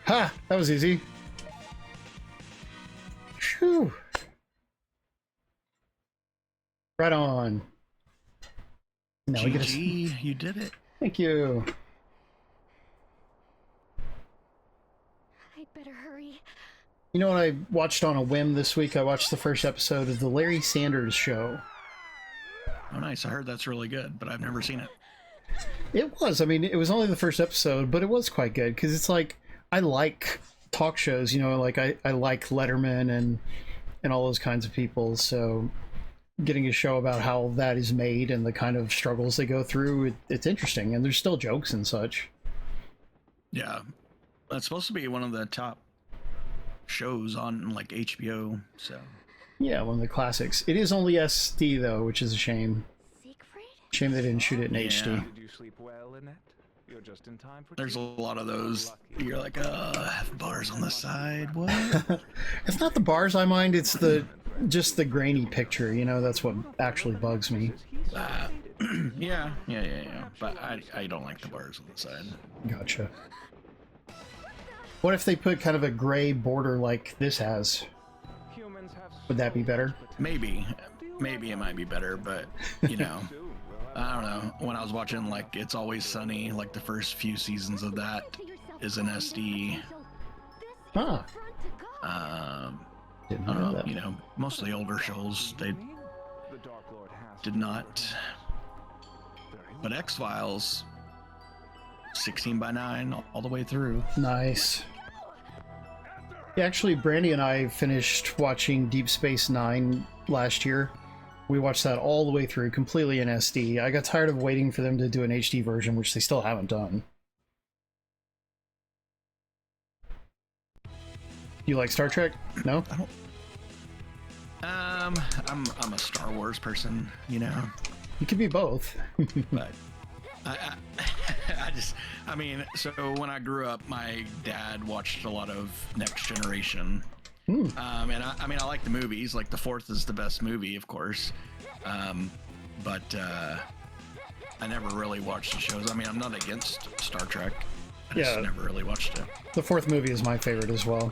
Ha! That was easy. Phew. Right on. Now we get GG, you did it. Thank you. I'd better hurry. You know what I watched on a whim this week? I watched the first episode of The Larry Sanders Show. Oh, nice. I heard that's really good, but I've never seen it. It was. I mean, it was only the first episode, but it was quite good because it's like, I like talk shows, you know, like I like Letterman and all those kinds of people. So getting a show about how that is made and the kind of struggles they go through, it's interesting. And there's still jokes and such. Yeah. That's supposed to be one of the top shows on like HBO, so Yeah, one of the classics. It is only SD though, which is a shame. Siegfried? Shame they didn't shoot it in HD. Did you sleep well, Annette? You're just in time for there's a tea. lot of those. You're like, have bars on the side. What? It's not the bars I mind, it's just the grainy picture, you know, that's what actually bugs me. Yeah. But I don't like the bars on the side. Gotcha. What if they put kind of a gray border like this has? Would that be better? Maybe it might be better, but you know, I don't know. When I was watching like It's Always Sunny, like the first few seasons of that is in SD. Huh. Didn't I don't know know, that. you know, mostly older shows they did not. But X-Files, 16:9 all the way through. Nice. Yeah, actually, Brandy and I finished watching Deep Space Nine last year. We watched that all the way through, completely in SD. I got tired of waiting for them to do an HD version, which they still haven't done. You like Star Trek? No? I don't. I'm a Star Wars person, you know, You could be both. but I mean, so when I grew up, my dad watched a lot of Next Generation. And I mean, I like the movies. Like the fourth is the best movie, of course. But I never really watched the shows. I mean, I'm not against Star Trek. I just Yeah. never really watched it. The fourth movie is my favorite as well.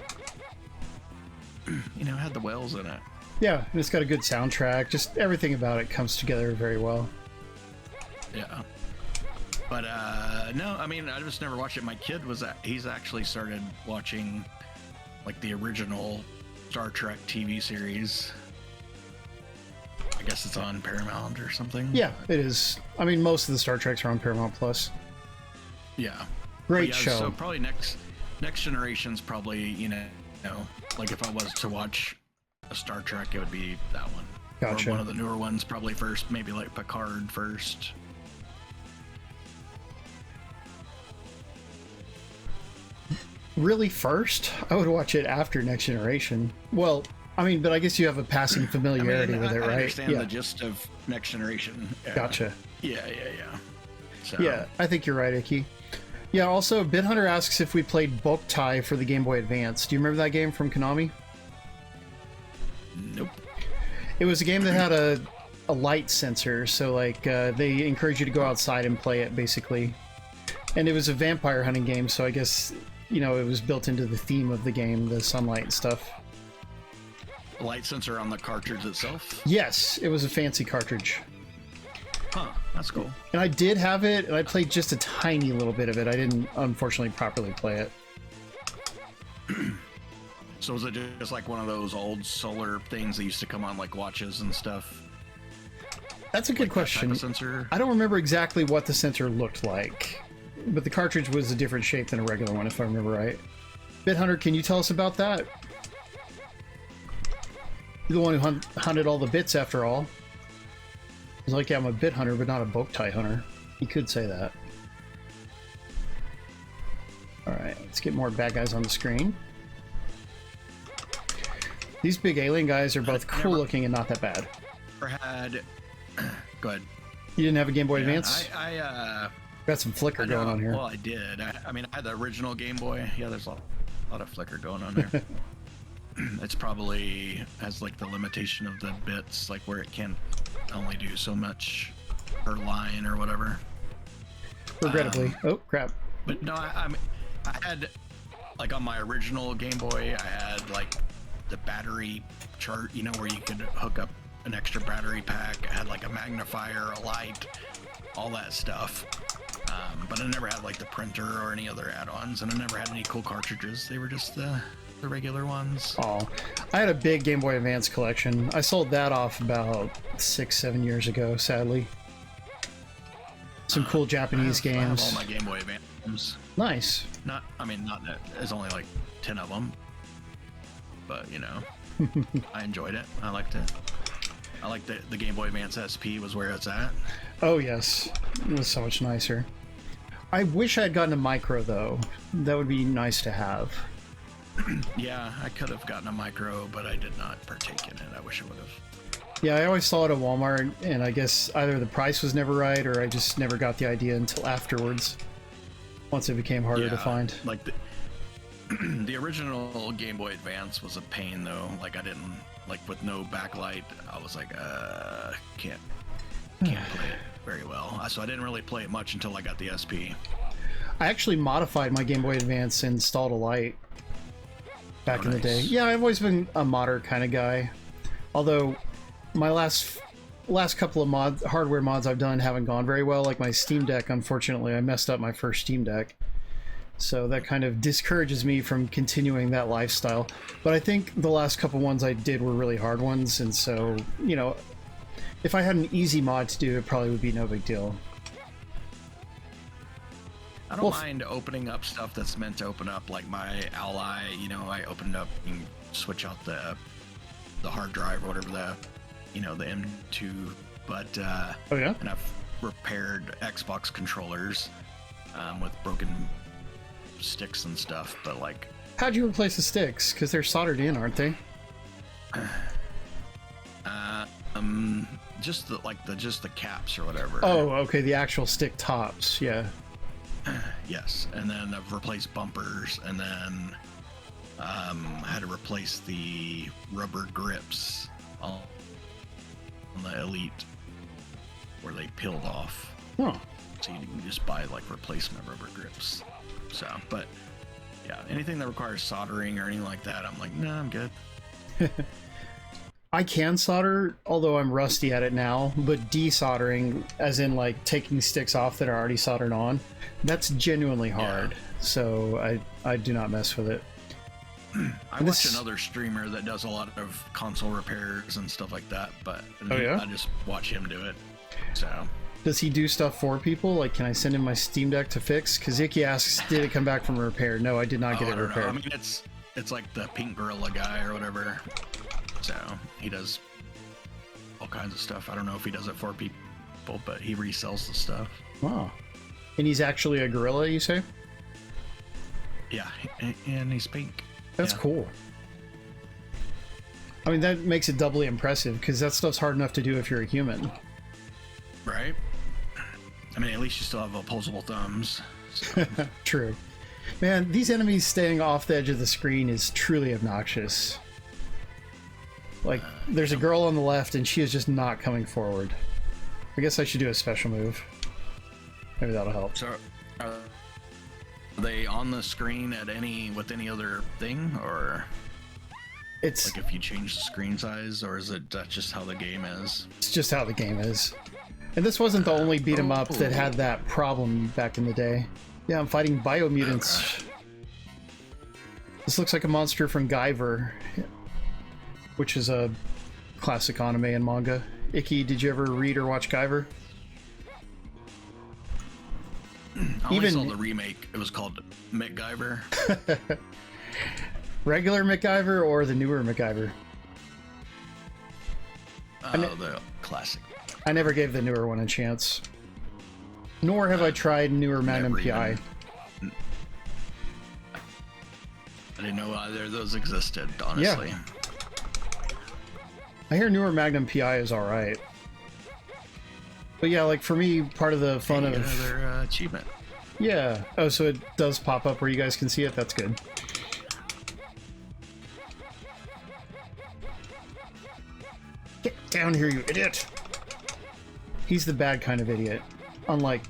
You know, it had the whales in it. Yeah, and it's got a good soundtrack. Just everything about it comes together very well. Yeah. But no, I mean, I just never watched it. My kid he's actually started watching like the original Star Trek TV series. I guess it's on Paramount or something. Yeah, it is. I mean, most of the Star Treks are on Paramount Plus. Yeah. Great Yeah, show. So probably next generation's probably, you know, like if I was to watch a Star Trek, it would be that one. Gotcha. Or one of the newer ones probably first, maybe like Picard first. Really first? I would watch it after Next Generation. Well, I mean, but I guess you have a passing familiarity with it, right? I understand the gist of Next Generation. Gotcha. Yeah. So, Yeah, I think you're right, Icky. Yeah, also, Bit Hunter asks if we played Boktai for the Game Boy Advance. Do you remember that game from Konami? Nope. It was a game that had a light sensor, so like they encourage you to go outside and play it, basically. And it was a vampire hunting game, so I guess, you know, it was built into the theme of the game, the sunlight and stuff. Light sensor on the cartridge itself? Yes, it was a fancy cartridge. Huh, that's cool. And I did have it, and I played just a tiny little bit of it. I didn't, unfortunately, properly play it. So was it just like one of those old solar things that used to come on like watches and stuff? That's a good Type question. of sensor? I don't remember exactly what the sensor looked like, but the cartridge was a different shape than a regular one, if I remember right. Bit Hunter, can you tell us about that? You're the one who hunted all the bits, after all. It's like, yeah, I'm a bit hunter, but not a Boktai hunter. You could say that. Alright, let's get more bad guys on the screen. These big alien guys are both cool looking and not that bad. Or had... Go ahead. You didn't have a Game Boy Advance? I Got some flicker going on here. Well, I did. I mean, I had the original Game Boy. Yeah, there's a lot of flicker going on there. It's probably has like the limitation of the bits, like where it can only do so much per line or whatever. Regrettably. Oh, crap. But no, I had like on my original Game Boy, I had like the battery chart, you know, where you could hook up an extra battery pack. I had like a magnifier, a light, all that stuff. But I never had like the printer or any other add-ons, and I never had any cool cartridges. They were just the regular ones. Oh, I had a big Game Boy Advance collection. I sold that off about 6-7 years ago, sadly. Some cool Japanese games. I have all my Game Boy Advance games. Nice. Not that there's only like 10 of them, but you know, I enjoyed it. I liked the Game Boy Advance SP was where it's at. Oh yes, it was so much nicer. I wish I had gotten a micro though. That would be nice to have. Yeah, I could have gotten a micro, but I did not partake in it. I wish I would have. Yeah, I always saw it at Walmart, and I guess either the price was never right, or I just never got the idea until afterwards. Once it became harder to find. Like the original Game Boy Advance was a pain though. Like I didn't like with no backlight. I was like, can't play it very well. So I didn't really play it much until I got the SP. I actually modified my Game Boy Advance and installed a light back in the day. Yeah, I've always been a modder kind of guy. Although my last couple of hardware mods I've done haven't gone very well. Like my Steam Deck, unfortunately, I messed up my first Steam Deck. So that kind of discourages me from continuing that lifestyle. But I think the last couple ones I did were really hard ones, and so, you know, if I had an easy mod to do, it probably would be no big deal. I don't mind opening up stuff that's meant to open up, like my Ally, you know, I opened up and switch out the hard drive or whatever, the M2, but oh yeah? And I've repaired Xbox controllers with broken sticks and stuff, but like, how'd you replace the sticks? Because they're soldered in, aren't they? just the caps or whatever. Oh, okay, the actual stick tops, yeah. Yes, and then I've replaced bumpers, and then I had to replace the rubber grips on the Elite where they peeled off. Oh. So you can just buy like replacement rubber grips. So, but yeah, anything that requires soldering or anything like that, I'm like, nah, I'm good. I can solder, although I'm rusty at it now, but desoldering, as in like taking sticks off that are already soldered on, that's genuinely hard. So I do not mess with it. I watch another streamer that does a lot of console repairs and stuff like that, but I just watch him do it. So does he do stuff for people? Like, can I send him my Steam Deck to fix? Because Icky asks, did it come back from a repair? No, I did not get it repaired. I mean, it's like the Pink Gorilla guy or whatever. So he does all kinds of stuff. I don't know if he does it for people, but he resells the stuff. Wow. And he's actually a gorilla, you say? Yeah, and he's pink. That's cool. I mean, that makes it doubly impressive, because that stuff's hard enough to do if you're a human. Right? I mean, at least you still have opposable thumbs. So. True. Man, these enemies staying off the edge of the screen is truly obnoxious. Like, there's a girl on the left, and she is just not coming forward. I guess I should do a special move. Maybe that'll help. So, are they on the screen with any other thing, or it's like if you change the screen size, or is it just how the game is? It's just how the game is. And this wasn't the only beat 'em up that had that problem back in the day. Yeah, I'm fighting biomutants. This looks like a monster from Guyver, which is a classic anime and manga. Icky, did you ever read or watch Guyver? I only saw the remake. It was called MacGyver. Regular MacGyver or the newer MacGyver? The classic. I never gave the newer one a chance. Nor have I tried newer Magnum PI. I didn't know either of those existed, honestly. Yeah. I hear newer Magnum PI is alright. But yeah, like for me, part of the fun of another achievement. Yeah. Oh, so it does pop up where you guys can see it? That's good. Get down here, you idiot! He's the bad kind of idiot. Unlike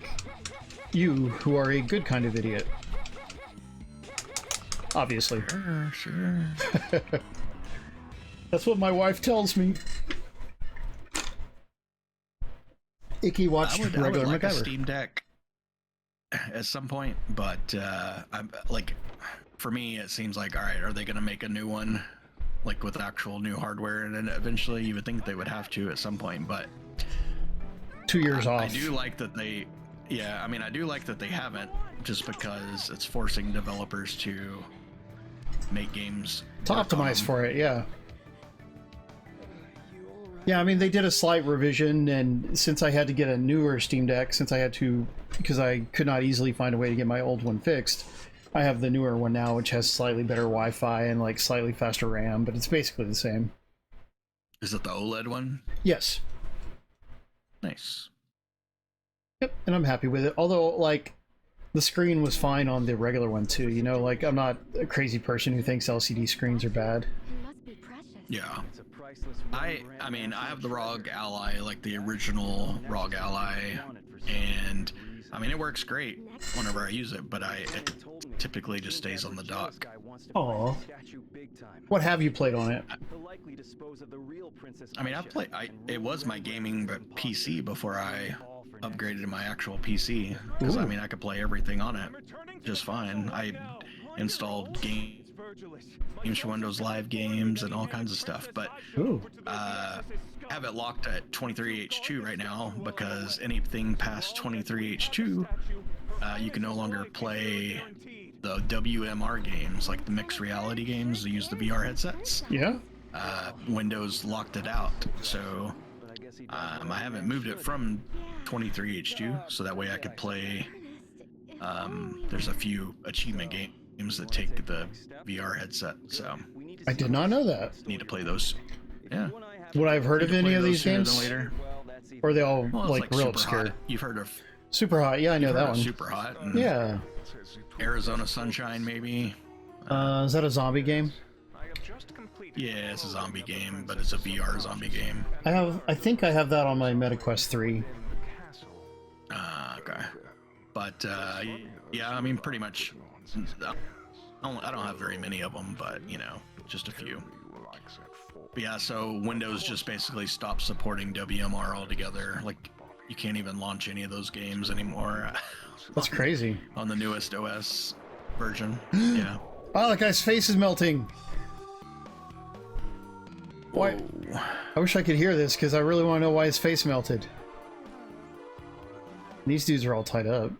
you, who are a good kind of idiot. Obviously. Sure. That's what my wife tells me. Icky watched regular I would like a MacGyver. Steam Deck at some point, but I'm like, for me, it seems like, all right, are they going to make a new one, like with actual new hardware? And then eventually, you would think they would have to at some point, but 2 years off. I do like that they, yeah, I mean, I do like that they haven't, just because it's forcing developers to make games to optimize for it, yeah. Yeah, I mean, they did a slight revision, and since I had to get a newer Steam Deck, because I could not easily find a way to get my old one fixed, I have the newer one now, which has slightly better Wi-Fi and like slightly faster RAM, but it's basically the same. Is it the OLED one? Yes. Nice. Yep, and I'm happy with it. Although, like, the screen was fine on the regular one too. You know, like, I'm not a crazy person who thinks LCD screens are bad. It must be precious. Yeah. I mean, I have the ROG Ally, like the original ROG Ally, and I mean, it works great whenever I use it, but it typically just stays on the dock. Aw. What have you played on it? I mean, it was my gaming PC before I upgraded to my actual PC, because I mean, I could play everything on it just fine. I installed games for Windows Live games and all kinds of stuff, but I have it locked at 23H2 right now, because anything past 23H2 you can no longer play the WMR games, like the mixed reality games that use the VR headsets. Yeah. Windows locked it out, so I haven't moved it from 23H2, so that way I could play there's a few achievement games that take the VR headset, so I did not know that. need to play those. Yeah. Would I have heard of any of these games? Later. Or are they all Well, like it's real Super obscure? Hot. You've heard of Super Hot, yeah, I know that one. Super Hot. And Yeah. Arizona Sunshine, maybe. Is that a zombie game? Yeah, it's a zombie game, but it's a VR zombie game. I think I have that on my MetaQuest 3. Okay. But Yeah, I mean, pretty much. I don't have very many of them, but you know, just a few. But yeah, so Windows just basically stopped supporting WMR altogether. Like, you can't even launch any of those games anymore. That's crazy. On the newest OS version. Yeah. Oh, that guy's face is melting. Why? I wish I could hear this because I really want to know why his face melted. These dudes are all tied up.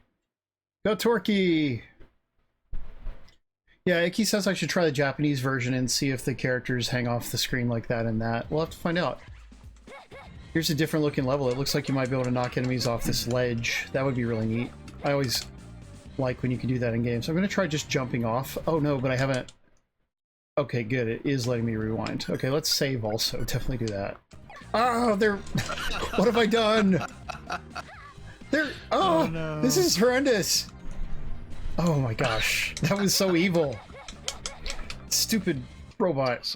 Go Torquay! Yeah, Icky says I should try the Japanese version and see if the characters hang off the screen like that and that. We'll have to find out. Here's a different looking level. It looks like you might be able to knock enemies off this ledge. That would be really neat. I always like when you can do that in games. I'm going to try just jumping off. Oh no, but I haven't... Okay, good. It is letting me rewind. Okay, let's save also. Definitely do that. Oh, they're... What have I done? They're... Oh, no. This is horrendous. Oh my gosh. That was so evil. Stupid robot.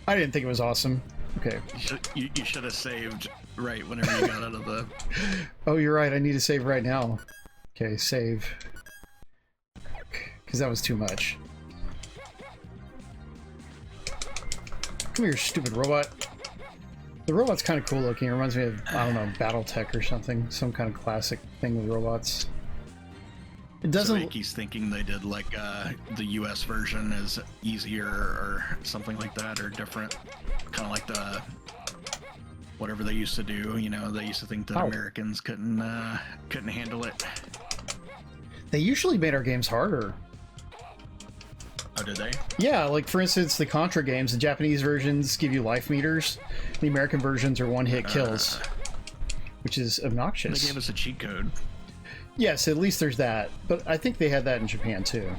I didn't think it was awesome. Okay. You should have saved right whenever you got out of the... Oh, you're right. I need to save right now. Okay, save. Because that was too much. Come here, stupid robot. The robot's kind of cool looking. It reminds me of, I don't know, BattleTech or something. Some kind of classic thing with robots. It doesn't... So he's thinking they did like the US version is easier or something like that, or different. Kind of like the... whatever they used to do, you know, they used to think that Americans couldn't handle it. They usually made our games harder. Oh, did they? Yeah, like for instance, the Contra games, the Japanese versions give you life meters. The American versions are one-hit kills, which is obnoxious. They gave us a cheat code. Yes, at least there's that. But I think they had that in Japan too.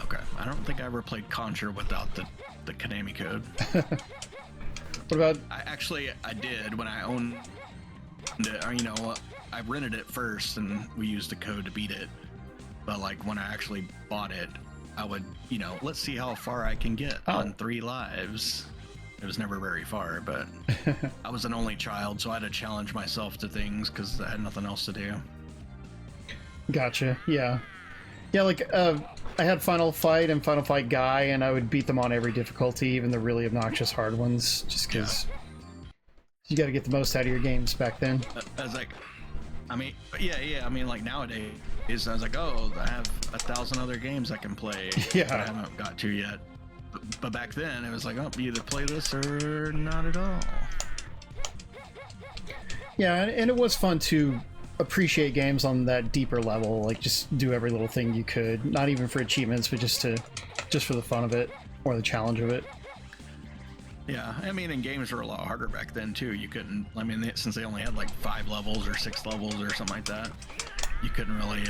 Okay, I don't think I ever played Contra without the Konami code. What about... I did when I owned it, or, you know, I rented it first and we used the code to beat it. But like when I actually bought it, I would, you know, let's see how far I can get on 3 lives. It was never very far, but I was an only child, so I had to challenge myself to things because I had nothing else to do. Gotcha, yeah. Yeah, like, I had Final Fight and Final Fight Guy, and I would beat them on every difficulty, even the really obnoxious hard ones, just because you got to get the most out of your games back then. I was like, I mean, yeah, I mean, like nowadays, I was like, oh, I have 1,000 other games I can play that I haven't got to yet. But back then, it was like, oh, you either play this or not at all. Yeah, and it was fun to appreciate games on that deeper level, like just do every little thing you could, not even for achievements, but just for the fun of it or the challenge of it. Yeah, I mean, and games were a lot harder back then too. You couldn't, I mean, since they only had like 5 levels or 6 levels or something like that, you couldn't really,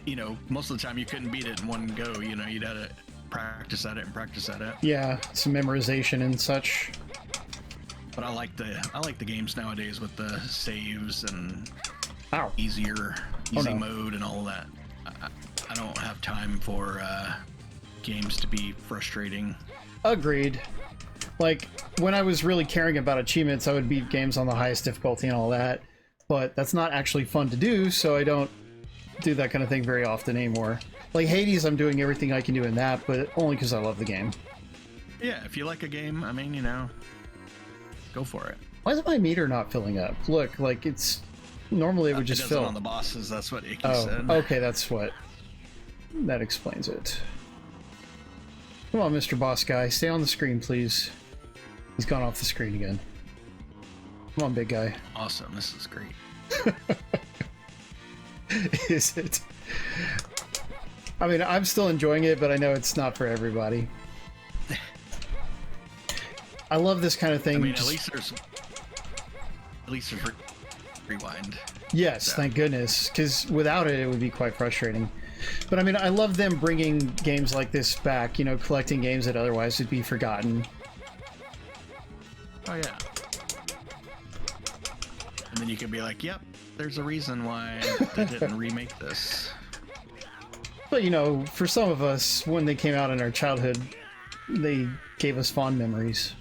you know, most of the time you couldn't beat it in one go. You know, you'd have to practice at it and practice at it. Yeah, some memorization and such. But I like the games nowadays with the saves and easy mode and all of that. I don't have time for games to be frustrating. Agreed. Like when I was really caring about achievements, I would beat games on the highest difficulty and all that. But that's not actually fun to do, so I don't do that kind of thing very often anymore. Like Hades, I'm doing everything I can do in that, but only because I love the game. Yeah, if you like a game, I mean, you know, go for it. Why is my meter not filling up? Look, like it's... Normally it would just fill. On the bosses, that's what Icky said. Okay, that's what... That explains it. Come on, Mr. Boss Guy. Stay on the screen, please. He's gone off the screen again. Come on, big guy. Awesome, this is great. Is it? I mean, I'm still enjoying it, but I know it's not for everybody. I love this kind of thing. I mean, at least there's rewind. Yes, so. Thank goodness, because without it, it would be quite frustrating. But I mean, I love them bringing games like this back, you know, collecting games that otherwise would be forgotten. Oh, yeah. And then you could be like, yep, there's a reason why they didn't remake this. But, you know, for some of us, when they came out in our childhood, they gave us fond memories.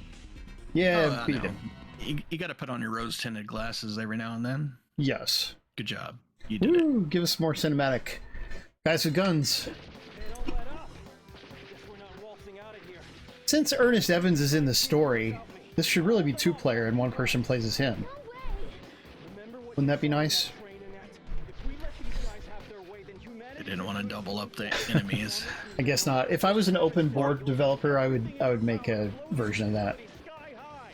Yeah, beat it. You got to put on your rose-tinted glasses every now and then. Yes. Good job. You did it. Ooh, give us more cinematic. Guys with guns. Hey, don't let up. Guess we're not waltzing out of here. Since Earnest Evans is in the story, this should really be two-player and one person plays as him. Remember what Wouldn't that be nice? train in that? If we let these guys have their way, then I humanity didn't want to double up the enemies. I guess not. If I was an open board developer, I would make a version of that. sky high.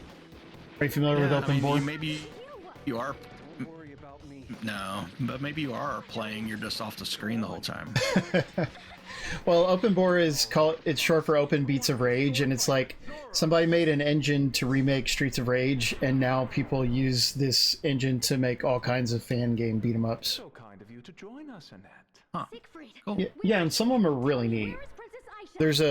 Are you familiar with Yeah, open I mean, board? maybe you are. Don't worry about me. No, but maybe you are playing. You're just off the screen the whole time. Well, open board is it's short for Open Beats of Rage, and it's like somebody made an engine to remake Streets of Rage, and now people use this engine to make all kinds of fan game beat 'em ups. So kind of you to join us, Annette. Huh. Siegfried. Cool. Yeah, and some of them are really neat. Where is Princess Aisha? There's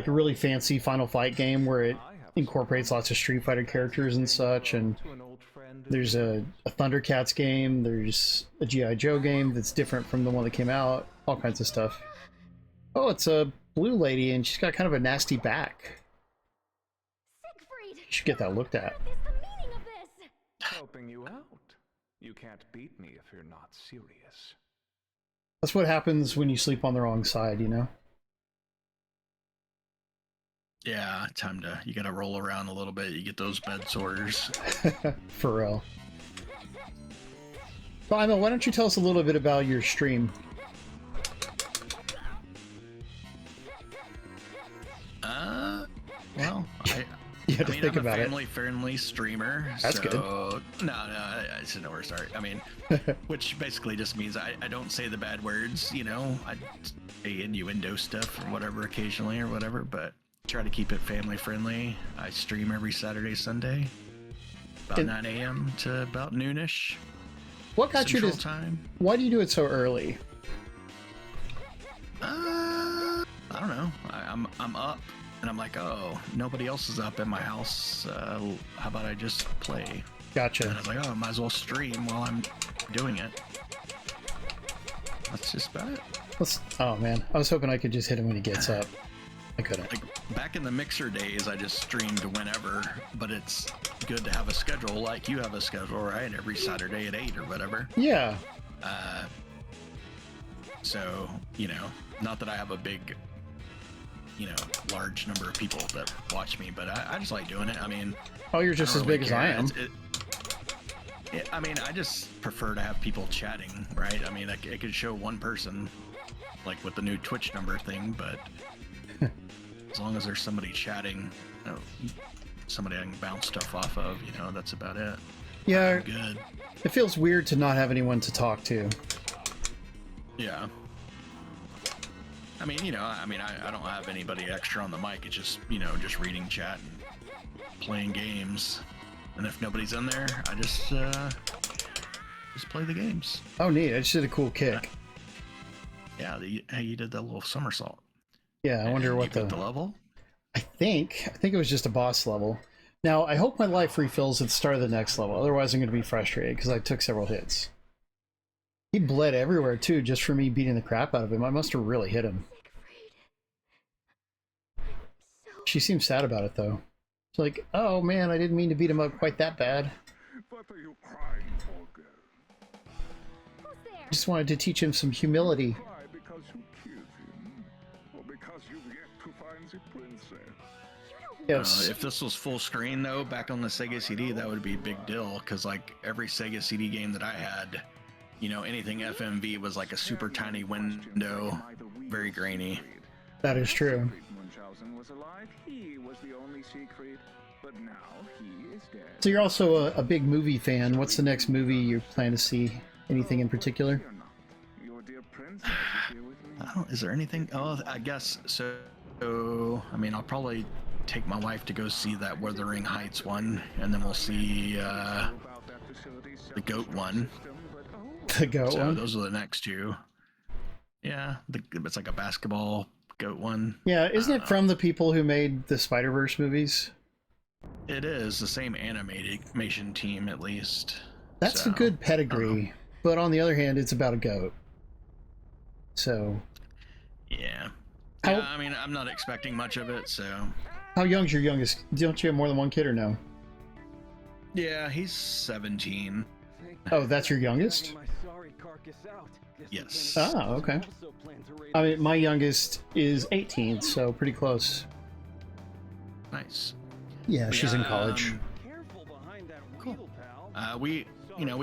a really fancy Final Fight game where it incorporates lots of Street Fighter characters and such, and To an old friend. there's a Thundercats game, there's a G.I. Joe game that's different from the one that came out, all kinds of stuff. Oh, it's a blue lady, and she's got kind of a nasty back. Siegfried. You should get that looked at. What is the meaning of this? Helping you out. You can't beat me if you're not serious. That's what happens when you sleep on the wrong side, you know? Yeah, you gotta roll around a little bit. You get those bed sores. For real. So, Emma, why don't you tell us a little bit about your stream? Well, You had to think I'm a about it. family-friendly streamer. That's so, good. No, I just know where to start. I mean, which basically just means I don't say the bad words, you know. I say innuendo stuff or whatever occasionally or whatever, but try to keep it family-friendly. I stream every Saturday, Sunday, about And- 9 a.m. to about noonish. What got Central you to... time. Why do you do it so early? I don't know. I'm up, and I'm like, oh, nobody else is up in my house. How about I just play? And Gotcha. I was like, oh, I might as well stream while I'm doing it. That's just about it. Oh, man. I was hoping I could just hit him when he gets up. I couldn't. Like back in the Mixer days, I just streamed whenever, but it's good to have a schedule like you have a schedule, right? Every Saturday at 8 or whatever. Yeah. So, you know, not that I have a big, you know, large number of people that watch me, but I just like doing it. I mean, Oh, you're just as big as I am. I mean, I just prefer to have people chatting, right? I mean, I could show one person, like with the new Twitch number thing, but as long as there's somebody chatting, you know, somebody I can bounce stuff off of, you know, that's about it. Yeah, I'm good. it feels weird to not have anyone to talk to. Yeah. I mean, you know, I don't have anybody extra on the mic. It's just, you know, just reading chat and playing games. And if nobody's in there, I just play the games. Oh, neat. I just did a cool kick. Yeah, hey, you did that little somersault. Yeah, I wonder And what you beat the level. I think it was just a boss level. Now, I hope my life refills at the start of the next level. Otherwise, I'm going to be frustrated because I took several hits. He bled everywhere, too, just for me beating the crap out of him. I must have really hit him. Siegfried. She seems sad about it, though. She's like, oh, man, I didn't mean to beat him up quite that bad. What are you crying for, girl? Who's there? I just wanted to teach him some humility. Cry because you killed him, or because you've yet to find the princess? Yes. If this was full screen though, back on the Sega CD, that would be a big deal. Because like every Sega CD game that I had, you know, anything FMV was like a super tiny window, very grainy. That is true. Munchausen was alive. He was the only Siegfried, but now he is dead. So you're also a big movie fan. What's the next movie you plan to see? Anything in particular? Fear not. Your dear princess is here with me. Is there anything? Oh, I guess so. I mean, I'll probably take my wife to go see that Wuthering Heights one, and then we'll see About that facility's the goat one. system, but The goat So one? those are the next two. Yeah, it's like a basketball goat one. Yeah, isn't it from the people who made the Spider-Verse movies? It is the same animation team, at least. That's So, a good pedigree. But on the other hand, it's about a goat. So, Yeah. How- Yeah, I mean, I'm not expecting much of it, so. how young's your youngest? Don't you have more than one kid or no? Yeah, he's 17. Oh, that's your youngest? My sorry, Carcass. circus out. Yes. Oh, okay. I mean, my youngest is 18, so pretty close. Nice. Yeah, she's in college. Careful behind that Cool. wheel, pal. We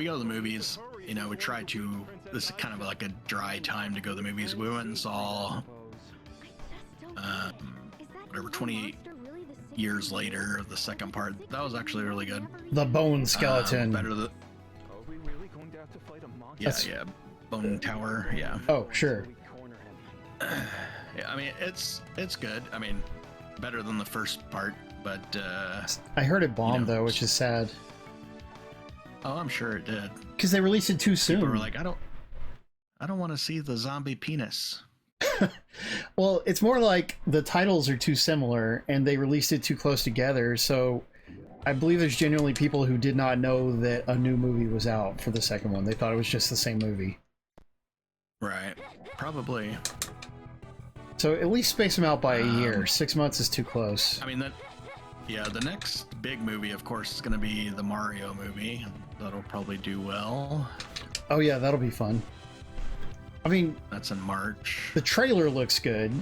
go to the movies. We try to. This is kind of like a dry time to go to the movies. We went and saw, whatever, 28 years later, the second part. That was actually really good. The Bone Skeleton. Better than. Are we really going to have to fight a monster? Yeah, Bone Tower. Yeah. Oh, sure. We corner him. Yeah. I mean, it's good. I mean, better than the first part, but. I heard it bombed, know, though, which is sad. Oh, I'm sure it did. Because they released it too soon. People were like, I don't want to see the zombie penis. Well, it's more like the titles are too similar and they released it too close together, so I believe there's genuinely people who did not know that a new movie was out for the second one. They thought it was just the same movie. Right. Probably. So at least space them out by a year. 6 months is too close. I mean, the next big movie, of course, is going to be the Mario movie. That'll probably do well. Oh yeah, that'll be fun. I mean, That's in March. the trailer looks good.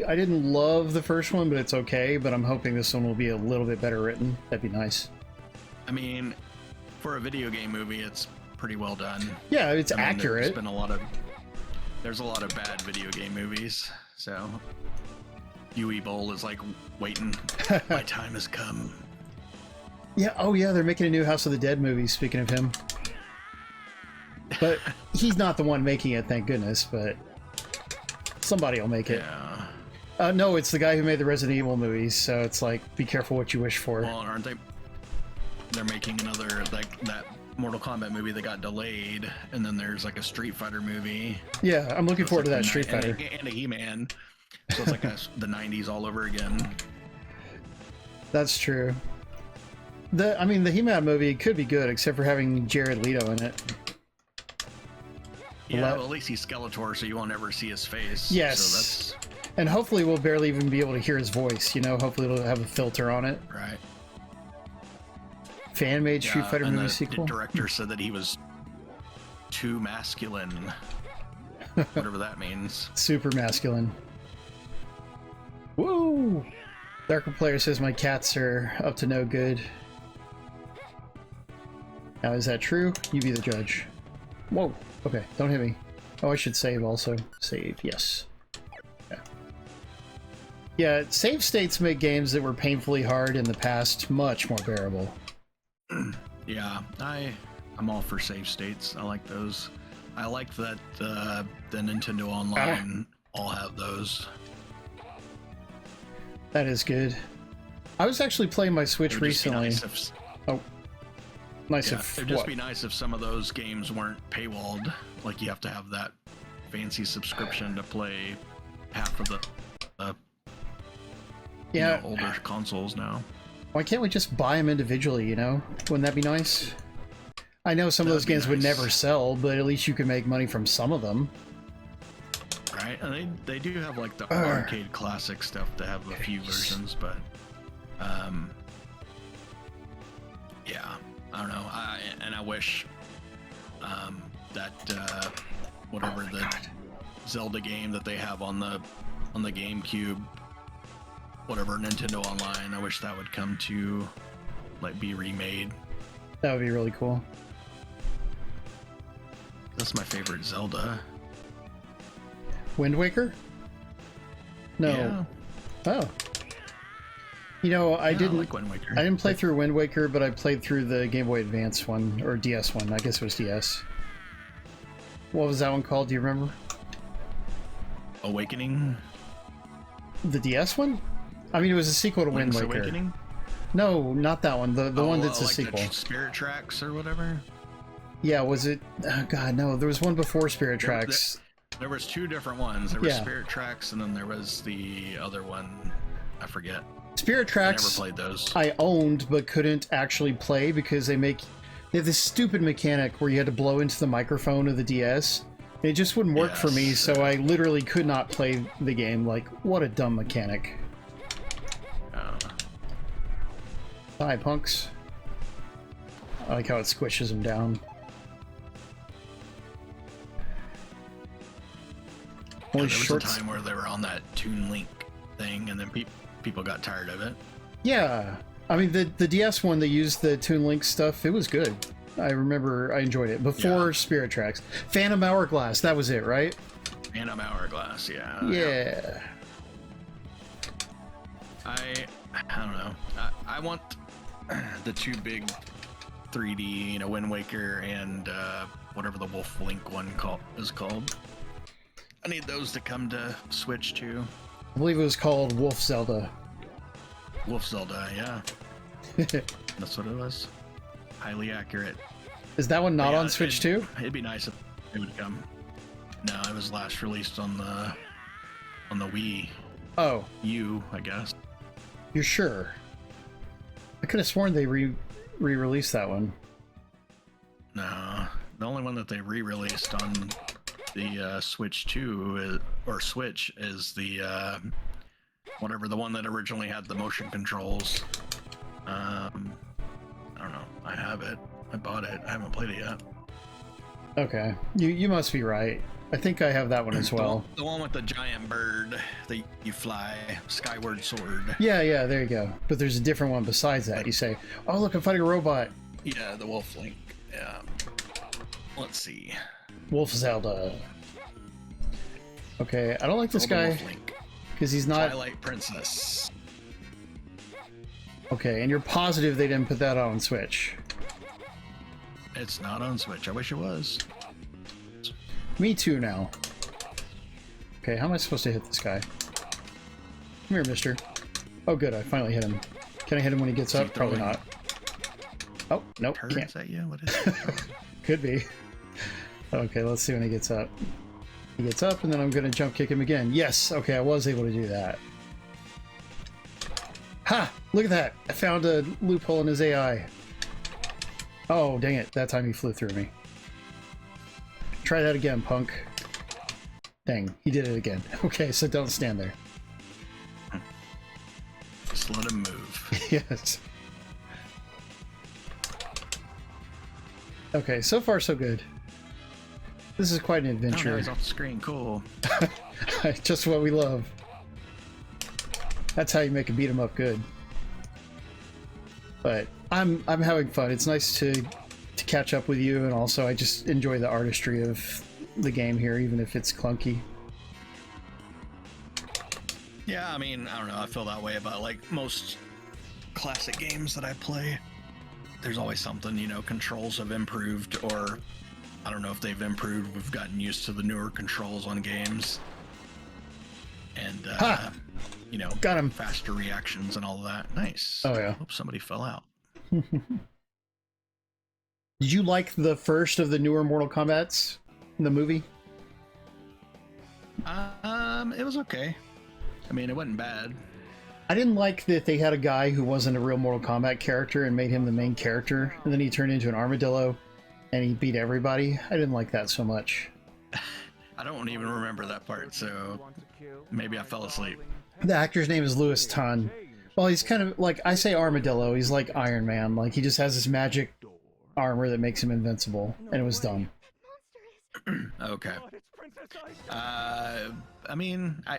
I didn't love the first one, but it's okay. But I'm hoping this one will be a little bit better written. That'd be nice. I mean, for a video game movie, it's pretty well done. Yeah, it's I mean, accurate. There's a lot of bad video game movies, so Yui Bowl is like waiting. My time has come. Yeah, oh yeah, they're making a new House of the Dead movie, speaking of him. But he's not the one making it, thank goodness, but somebody will make it. Yeah. No, it's the guy who made the Resident Evil movies, so it's like, be careful what you wish for. Well, aren't they? They're making another, like, that Mortal Kombat movie that got delayed, and then there's like a Street Fighter movie. Yeah, I'm looking forward to that Street Fighter. And a He-Man. So it's like the 90s all over again. That's true. The He-Man movie could be good, except for having Jared Leto in it. Yeah, well, at least he's Skeletor, so you won't ever see his face. Yes. So that's And hopefully we'll barely even be able to hear his voice, you know? Hopefully it'll have a filter on it. right. Fan-made Street Fighter and movie the sequel? director said that he was too masculine. Whatever that means. Super masculine. Woo! Darker Player says my cats are up to no good. Now, is that true? You be the judge. Whoa! Okay, don't hit me. Oh, I should save also. Save, yes. Yeah, save states make games that were painfully hard in the past much more bearable. Yeah, I'm all for save states. I like those. I like that the Nintendo Online all have those. That is good. I was actually playing my Switch recently. Oh. Nice Yeah, if it'd just what? be nice if some of those games weren't paywalled. Like you have to have that fancy subscription to play half of the older consoles now. Why can't we just buy them individually, you know? Wouldn't that be nice? I know some of those games would never sell, but at least you can make money from some of them. Right? And they do have like the arcade classic stuff to have a few versions, but yeah, I don't know. I wish that whatever the Zelda game that they have on the GameCube, whatever Nintendo Online, I wish that would come to like be remade. That would be really cool. That's my favorite Zelda. Wind Waker? No. Yeah. Oh. You know, I I like Wind Waker. didn't play through Wind Waker, but I played through the Game Boy Advance one, or DS one. I guess it was DS. What was that one called? Do you remember? Awakening. The DS one? I mean, it was a sequel to Link's Wind Waker. Awakening. No, not that one. The one that's a like sequel. The Spirit Tracks or whatever. Yeah, was it? Oh, God, no. There was one before Spirit Tracks. There was two different ones. There was Yeah. Spirit Tracks, and then there was the other one. I forget. Spirit I Tracks never played those. I owned but couldn't actually play because they have this stupid mechanic where you had to blow into the microphone of the DS. It just wouldn't work for me, Yes. so I literally could not play the game. Like, what a dumb mechanic. Hi, punks. I like how it squishes them down. Only there was shorts. a time where they were on that Toon Link thing, and then people got tired of it. Yeah, I mean the DS one that used the Toon Link stuff, it was good. I remember I enjoyed it before Spirit Tracks. Phantom Hourglass, that was it, right? Phantom Hourglass, yeah. Yeah. I don't know. I want the two big 3D, Wind Waker and whatever the Wolf Link one is called. I need those to come to Switch too. I believe it was called Wolf Zelda. Wolf Zelda, yeah. That's what it was. Highly accurate. Is that one not on Switch too? It'd be nice if it would come. No, it was last released on the Wii Oh, U, I guess. you're sure? I could have sworn they re-released that one. No, the only one that they re-released on the Switch 2 or Switch is the whatever, the one that originally had the motion controls. I don't know. I have it. I bought it. I haven't played it yet. Okay, you must be right. I think I have that one as well. The one with the giant bird that you fly, Skyward Sword. Yeah, there you go. But there's a different one besides that. You say, oh look, I'm fighting a robot. Yeah, the Wolf Link. Yeah. Let's see. Wolf Zelda. Okay, I don't like this guy because he's not. Twilight Princess. Okay, and you're positive they didn't put that on Switch? It's not on Switch. I wish it was. Me too now. Okay, how am I supposed to hit this guy? Come here, mister. Oh good, I finally hit him. Can I hit him when he gets up? Probably not. Oh, nope, Turds can't. at you? What is it? Could be. Okay, let's see when he gets up. He gets up, and then I'm going to jump kick him again. Yes! Okay, I was able to do that. Ha! Look at that! I found a loophole in his AI. Oh, dang it. That time he flew through me. Try that again, punk. Dang, he did it again. Okay, so don't stand there. Just let him move. Yes. Okay, so far so good. This is quite an Oh, adventure. now he's off the screen. Cool. Just what we love. That's how you make a beat 'em up good. But I'm having fun. It's nice to catch up with you, and also I just enjoy the artistry of the game here, even if it's clunky. Yeah, I mean, I don't know. I feel that way about like most classic games that I play. There's always something, controls have improved, or I don't know if they've improved. We've gotten used to the newer controls on games. And, Got him. faster reactions and all of that. Nice. Oh, yeah. Hope somebody fell out. Did you like the first of the newer Mortal Kombats in the movie? It was okay. I mean, it wasn't bad. I didn't like that they had a guy who wasn't a real Mortal Kombat character and made him the main character, and then he turned into an armadillo and he beat everybody. I didn't like that so much. I don't even remember that part, so maybe I fell asleep. The actor's name is Louis Tan. Well, he's kind of like, I say armadillo, he's like Iron Man. Like, he just has this magic armor that makes him invincible, and it was dumb. Okay. I mean, I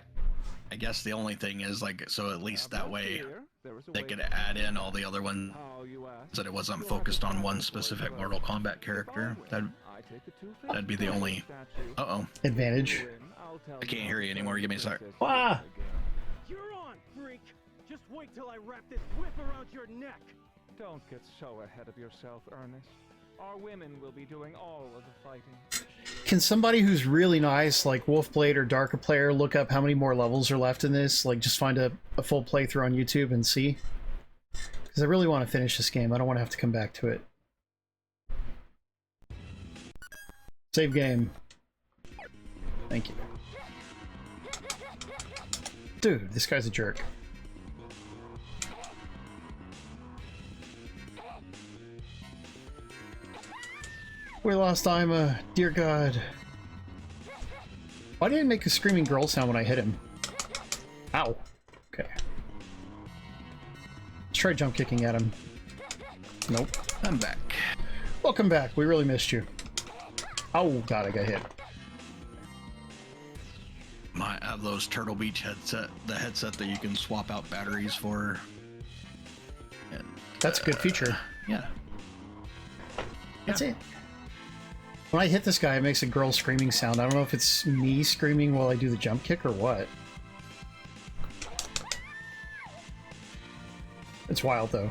guess the only thing is, like, so at least that way they could add in all the other ones, so that it wasn't focused on one specific Mortal Kombat character. That'd be the only... Uh-oh. Advantage. I can't hear you anymore. Give me a sec. Ah! You're on, freak! Just wait till I wrap this whip around your neck! Don't get so ahead of yourself, Ernest. Our women will be doing all of the fighting. Can somebody who's really nice, like Wolfblade or Darka Player, look up how many more levels are left in this? Like, just find a full playthrough on YouTube and see? Because I really want to finish this game. I don't want to have to come back to it. Save game. Thank you. Dude, this guy's a jerk. We lost Ima. Dear God. Why did it make a screaming girl sound when I hit him? Ow. Okay. Let's try jump kicking at him. Nope. I'm back. Welcome back. We really missed you. Oh God, I got hit. I have those Turtle Beach headset, the headset that you can swap out batteries for. And, That's a good feature. Yeah. That's it. When I hit this guy, it makes a girl screaming sound. I don't know if it's me screaming while I do the jump kick or what. It's wild, though.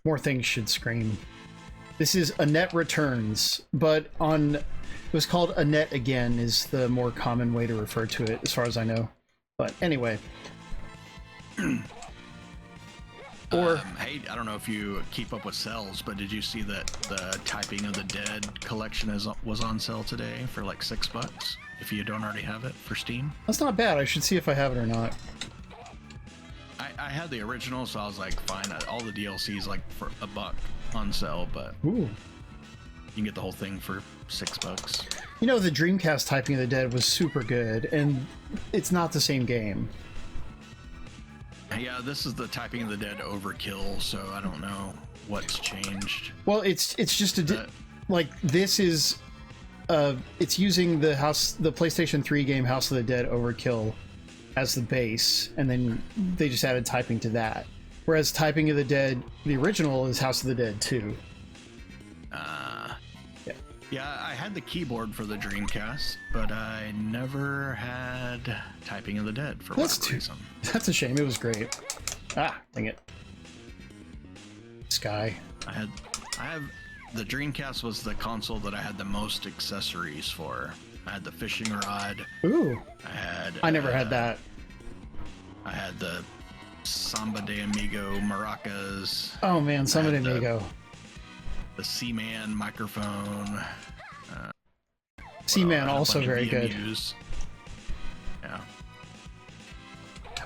More things should scream. This is Annet Returns, but on... It was called Annet Again is the more common way to refer to it, as far as I know. But anyway... Or hey, I don't know if you keep up with sales, but did you see that the Typing of the Dead collection was on sale today for like $6 if you don't already have it for Steam? that's not bad. I should see if I have it or not. I had the original, so I was like, fine. All the DLCs like for $1 on sale, but Ooh. you can get the whole thing for $6. You know, the Dreamcast Typing of the Dead was super good, and it's not the same game. Yeah, this is the Typing of the Dead overkill, so I don't know what's changed. Well, it's just like this is it's using the PlayStation 3 game House of the Dead Overkill as the base, and then they just added typing to that. Whereas Typing of the Dead, the original, is House of the Dead 2. Yeah, I had the keyboard for the Dreamcast, but I never had Typing of the Dead for whatever reason. That's a shame. It was great. Ah, dang it. Sky. I have the Dreamcast was the console that I had the most accessories for. I had the fishing rod. Ooh. I never had that. I had the Samba de Amigo maracas. Oh man, Samba de Amigo. The Seaman microphone. Seaman also very good. Yeah.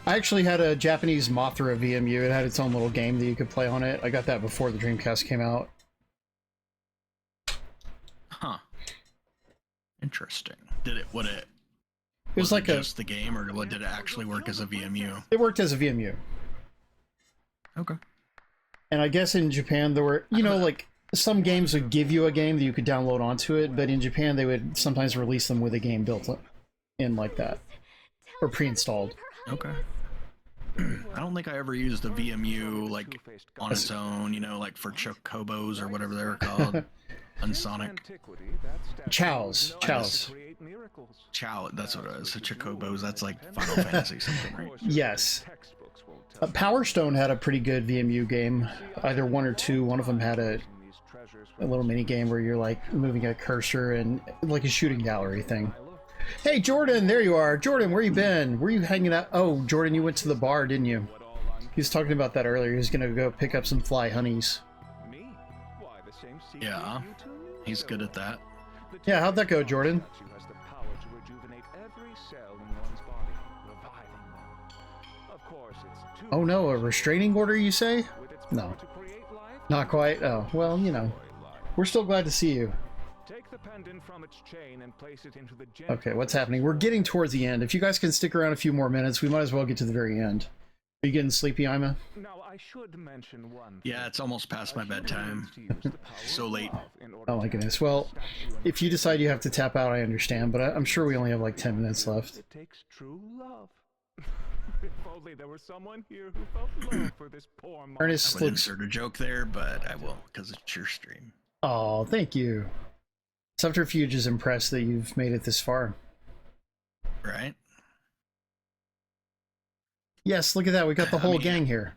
I actually had a Japanese Mothra VMU. It had its own little game that you could play on it. I got that before the Dreamcast came out. Huh. Interesting. Would it was like just the game, or did it actually work as a VMU? It worked as a VMU. Okay. And I guess in Japan there were, like some games would give you a game that you could download onto it, but in Japan they would sometimes release them with a game built in like that, or pre-installed. Okay. I don't think I ever used a VMU like on its own, like for Chocobos or whatever they were called. Unsonic. Chows. Chow, that's what it is. The Chocobos, that's like Final Fantasy something, right? Yes. Power Stone had a pretty good VMU game, either 1 or 2. One of them had a little mini game where you're like moving a cursor and like a shooting gallery thing. Hey Jordan, there you are. Jordan, where you been? Where you hanging out? Oh, Jordan, you went to the bar, didn't you? He was talking about that earlier. He was gonna go pick up some fly honeys. Yeah, he's good at that. Yeah, how'd that go, Jordan? Oh no, a restraining order, you say? No. Not quite? Oh, well, we're still glad to see you. Okay, what's happening? We're getting towards the end. If you guys can stick around a few more minutes, we might as well get to the very end. Are you getting sleepy, Ima? Yeah, it's almost past my bedtime. So late. Oh my goodness. Well, if you decide you have to tap out, I understand, but I'm sure we only have like 10 minutes left. It takes true love. If only there was someone here who felt love for this poor mom. Ernest I would insert a joke there, but I will because it's your stream. Oh, thank you. Subterfuge is impressed that you've made it this far. Right? Yes, look at that. We got the whole gang here.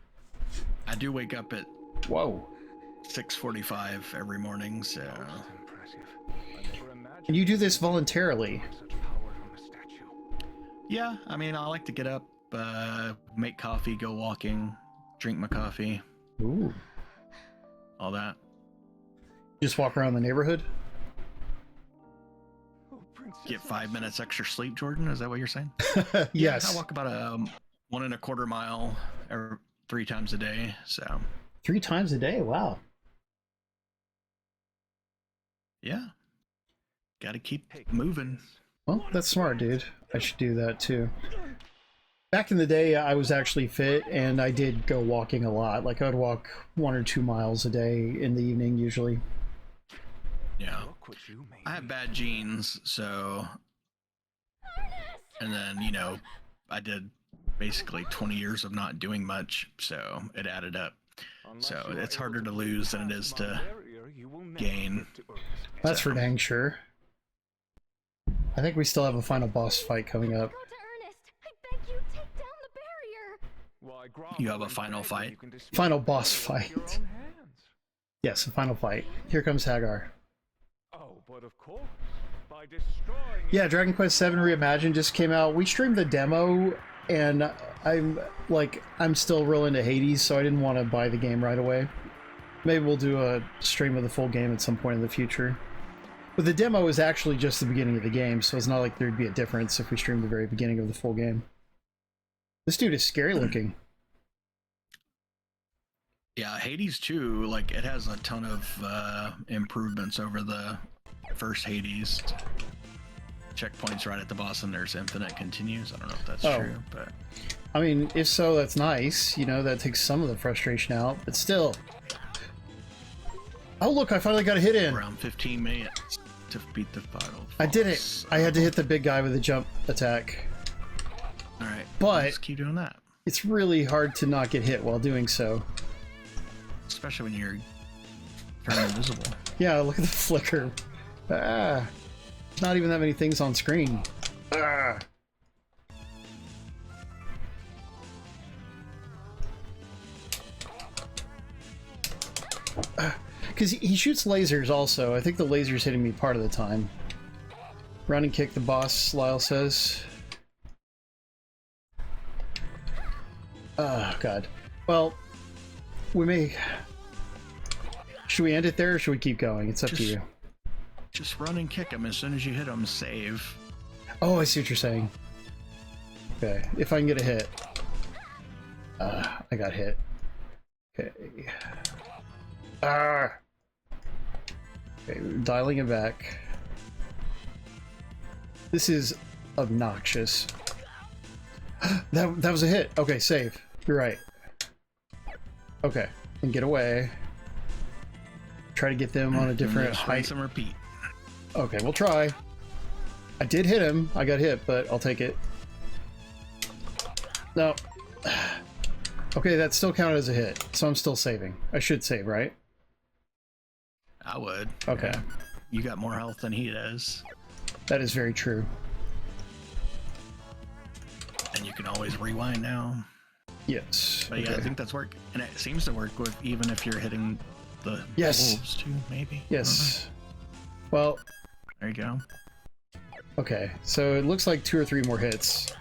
I do wake up at 6:45 every morning, so. And you do this voluntarily. Yeah, I mean, I like to get up, make coffee, go walking, drink my coffee. Ooh. All that. Just walk around the neighborhood? Get 5 minutes extra sleep, Jordan? Is that what you're saying? Yes. Yeah, I walk about 1.25 miles 3 times a day, so. 3 times a day? Wow. Yeah. Gotta keep moving. Well, that's smart, dude. I should do that too. Back in the day, I was actually fit, and I did go walking a lot. Like, I would walk 1 or 2 miles a day in the evening, usually. Yeah. Look what you made. I have bad genes, so. And then, you know, I did basically 20 years of not doing much, so it added up. Unless So you are it's able harder to break lose than it past is my to barrier, you will never gain. get to Earnest. That's So- for dang sure. I think we still have a final boss fight coming up. Go to Ernest. I beg you, take down the barrier. Why grovel You have a and final beg when fight? you can dispose Final of boss it with your fight. own hands? Yes, a final fight. Here comes Hagar. Oh, but of course, by destroying Yeah, it- Dragon Quest VII Reimagined just came out. We streamed the demo, and I'm still real into Hades, so I didn't want to buy the game right away. Maybe we'll do a stream of the full game at some point in the future. But the demo is actually just the beginning of the game, so it's not like there'd be a difference if we streamed the very beginning of the full game. This dude is scary looking. Yeah, Hades 2, like, it has a ton of improvements over the first Hades. Checkpoints right at the boss, and there's infinite continues. I don't know if that's true, but... I mean, if so, that's nice. You know, that takes some of the frustration out, but still. Oh, look, I finally got a hit in. Around 15 minutes to beat the final I did it. boss, I had to so- hit the big guy with a jump attack. Alright, But- let's keep doing that. It's really hard to not get hit while doing so. Especially when you're turning invisible. Yeah, look at the flicker. Ah, there's not even that many things on screen. Ah. Because he shoots lasers also. I think the laser's hitting me part of the time. Run and kick the boss, Lyle says. Oh, God. Well, we may... Should we end it there, or should we keep going? It's up to you. Just run and kick him as soon as you hit him, save. Oh, I see what you're saying. Okay, if I can get a hit. I got hit. Okay. Ah! Okay, dialing it back. This is obnoxious. that was a hit. Okay, save. You're right. Okay, and get away. Try to get them on a different Just height. rinse and repeat. Okay, we'll try. I did hit him. I got hit, but I'll take it. No. Okay, that still counted as a hit, so I'm still saving. I should save, right? I would. Okay. Yeah. You got more health than he does. That is very true. And you can always rewind now. Yes. But yeah, I okay. think that's work. And it seems to work with even if you're hitting the Yes. wolves too, maybe. Yes. Well, There you go. okay. So it looks like 2 or 3 more hits.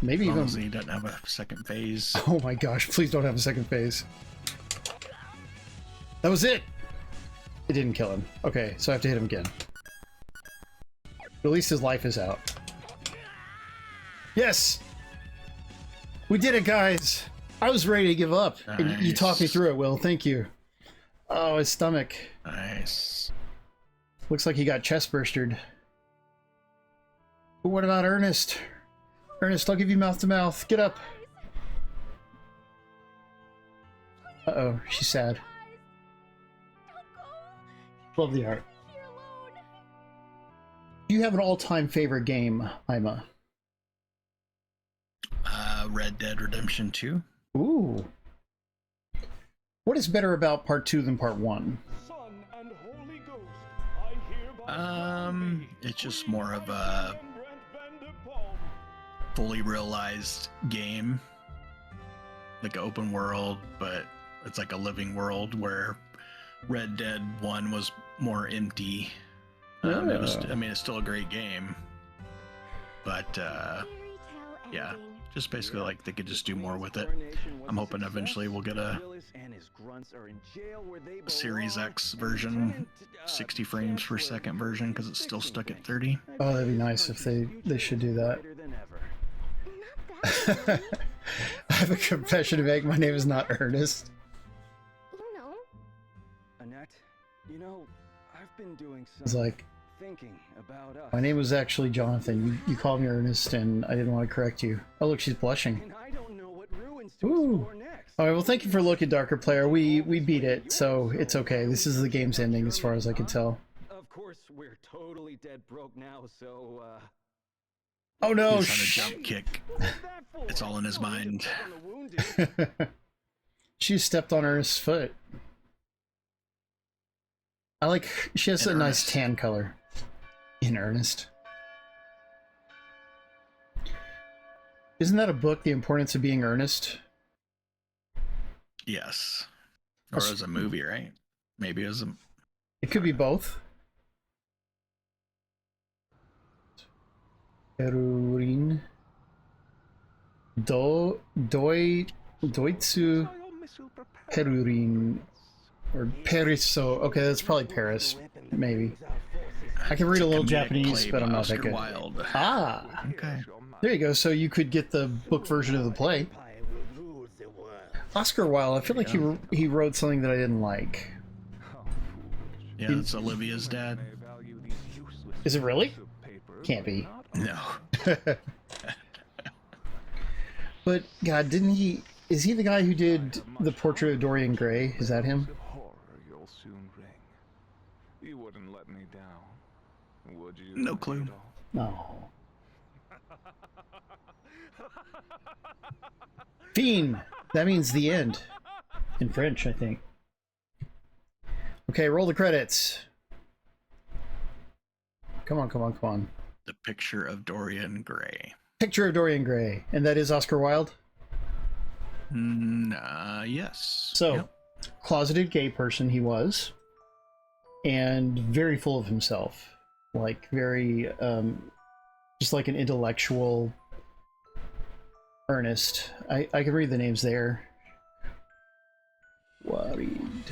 Maybe As long even... as he doesn't have a second phase. Oh my gosh, please don't have a second phase. That was it! It didn't kill him. Okay, so I have to hit him again. But at least his life is out. Yes! We did it, guys! I was ready to give up. And you talked me Nice. through it, Will. Thank you. Oh, his stomach. Nice. Looks like he got chest burstered. But what about Ernest? Ernest, I'll give you mouth to mouth. Get up. Uh-oh, she's sad. Love the art. Here alone. Do you have an all-time favorite game, Ima? Red Dead Redemption 2. Ooh. What is better about part 2 than part 1? Son and Holy Ghost, I hereby It's just more of a fully realized game. Like an open world, but it's like a living world where Red Dead 1 was more empty. It was, I mean, it's still a great game, but Fairy tale yeah, ending. just basically like they could just do more with it. I'm hoping eventually we'll get a Series X version, 60 frames per second version, because it's still stuck at 30. Oh, that'd be nice if they should do that. Not that silly. I have a confession to make. My name is not Ernest. You know, Annette, you know, I've been doing It's some like, thinking about us. my name was actually Jonathan. You called me Ernest, and I didn't want to correct you. Oh, look, she's blushing. And I don't know what ruins to Ooh. explore next. All right, well, thank you for looking, Darker Player. We beat it, so it's okay. This is the game's ending, as far as I can tell. Of course, we're totally dead broke now, so, Oh no! He's on a jump kick. It's all in his mind. She stepped on Ernest's foot. I like. She has a nice tan color. In Earnest. Isn't that a book, The Importance of Being Earnest? Yes. Or as a movie, right? Maybe as a... It could be both. Perurin. Doitsu Perurin. Or Periso. Okay, that's probably Paris. Maybe. I can read a little Japanese, but I'm not that good. Wilde. Ah! Okay. There you go. So you could get the book version of the play. Oscar Wilde. I feel like he wrote something that I didn't like. Yeah, it's Olivia's dad. Is it really? Can't be. No. But God, didn't he? Is he the guy who did the Portrait of Dorian Gray? Is that him? You wouldn't let me down, would you? No clue. No. Fiend. That means the end. In French, I think. Okay, roll the credits. Come on, come on, come on. The Picture of Dorian Gray. Picture of Dorian Gray. And that is Oscar Wilde? Yes. So, yep. Closeted gay person he was. And very full of himself. Like, very, just like an intellectual Earnest. I can read the names there. Worried.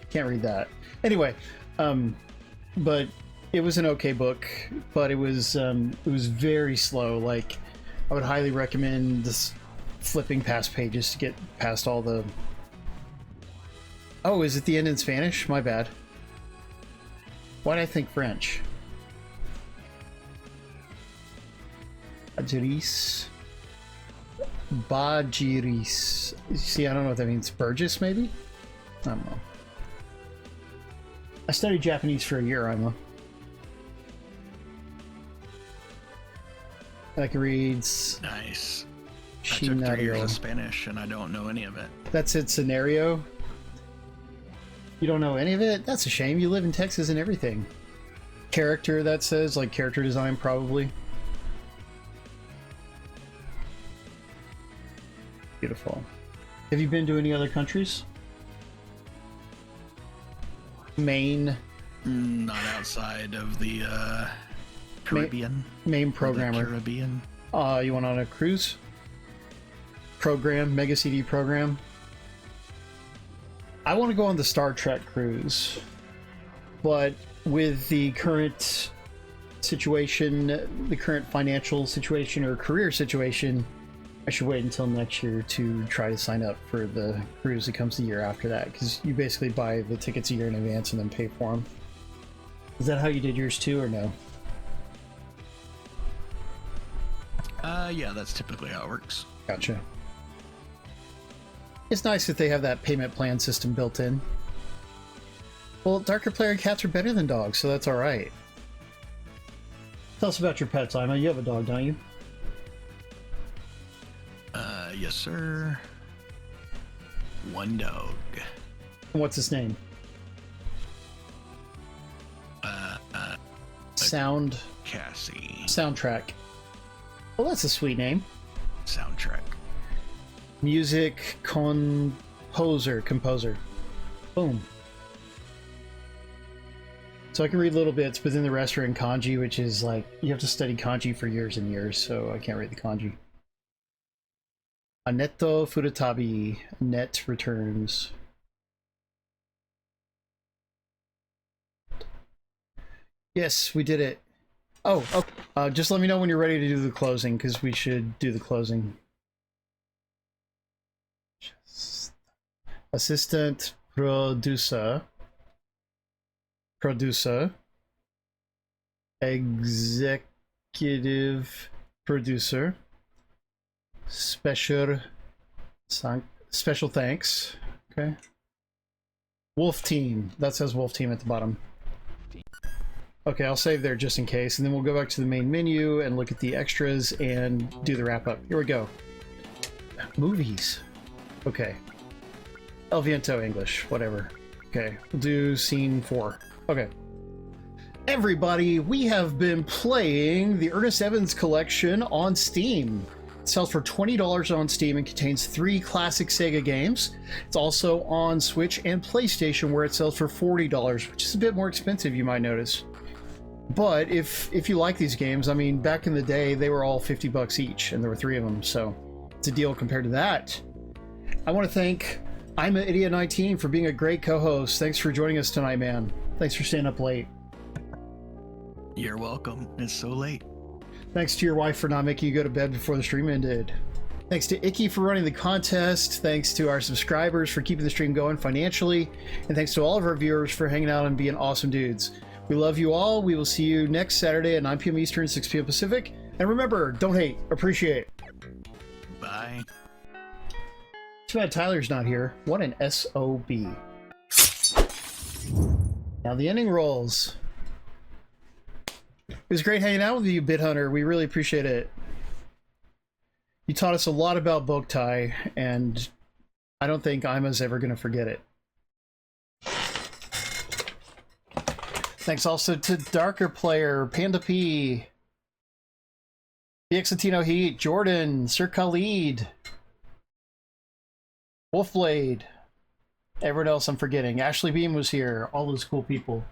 Can't read that. Anyway, but it was an okay book, but it was very slow. Like, I would highly recommend this flipping past pages to get past all the... Oh, is it the end in Spanish? My bad. Why'd I think French? Bajiris. Bajiris. See, I don't know what that means. Burgess, maybe? I don't know. I studied Japanese for a year, Ima. I can read... Nice. I took 3 years of Shinario. Spanish and I don't know any of it. That's it, scenario? You don't know any of it? That's a shame. You live in Texas and everything. Character, that says, like character design, probably. Beautiful. Have you been to any other countries? Maine. Not outside of the Caribbean. Main Or the programmer. Caribbean. You went on a cruise? Program, Mega CD program? I want to go on the Star Trek cruise, but with the current situation, the current financial situation or career situation, I should wait until next year to try to sign up for the cruise that comes the year after that, because you basically buy the tickets a year in advance and then pay for them. Is that how you did yours too, or no? Yeah, that's typically how it works. Gotcha. It's nice that they have that payment plan system built in. Well, darker player cats are better than dogs, so that's alright. Tell us about your pets, Ima. You have a dog, don't you? Yes, sir. One dog. What's his name? Sound... Cassie. Soundtrack. Well, that's a sweet name. Soundtrack. Music composer. Boom. So I can read little bits, but then the rest are in kanji, which is like, you have to study kanji for years and years, so I can't read the kanji. Anetto Furutabi. Annet Returns. Yes, we did it. Oh, just let me know when you're ready to do the closing, because we should do the closing. Assistant producer, executive producer, special special thanks. Okay. WolfTeam. That says WolfTeam at the bottom. Okay, I'll save there just in case, and then we'll go back to the main menu and look at the extras and do the wrap-up. Here we go. Movies. Okay. El Viento English, whatever. Okay, we'll do scene 4. Okay. Everybody, we have been playing the Earnest Evans Collection on Steam. It sells for $20 on Steam and contains 3 classic Sega games. It's also on Switch and PlayStation, where it sells for $40, which is a bit more expensive, you might notice. But if you like these games, I mean, back in the day, they were all $50 each, and there were 3 of them, so it's a deal compared to that. I want to thank Edia 19 for being a great co-host. Thanks for joining us tonight, man. Thanks for staying up late. You're welcome. It's so late. Thanks to your wife for not making you go to bed before the stream ended. Thanks to Icky for running the contest. Thanks to our subscribers for keeping the stream going financially. And thanks to all of our viewers for hanging out and being awesome dudes. We love you all. We will see you next Saturday at 9 p.m. Eastern, 6 p.m. Pacific. And remember, don't hate, appreciate. Bye. Too bad Tyler's not here. What an SOB. Now the ending rolls. It was great hanging out with you, Bit Hunter. We really appreciate it. You taught us a lot about Boktai, and I don't think Ima's ever going to forget it. Thanks also to Darker Player, Panda P, the Exatino Heat, Jordan, Sir Khalid, Wolfblade, everyone else I'm forgetting. Ashley Beam was here, all those cool people.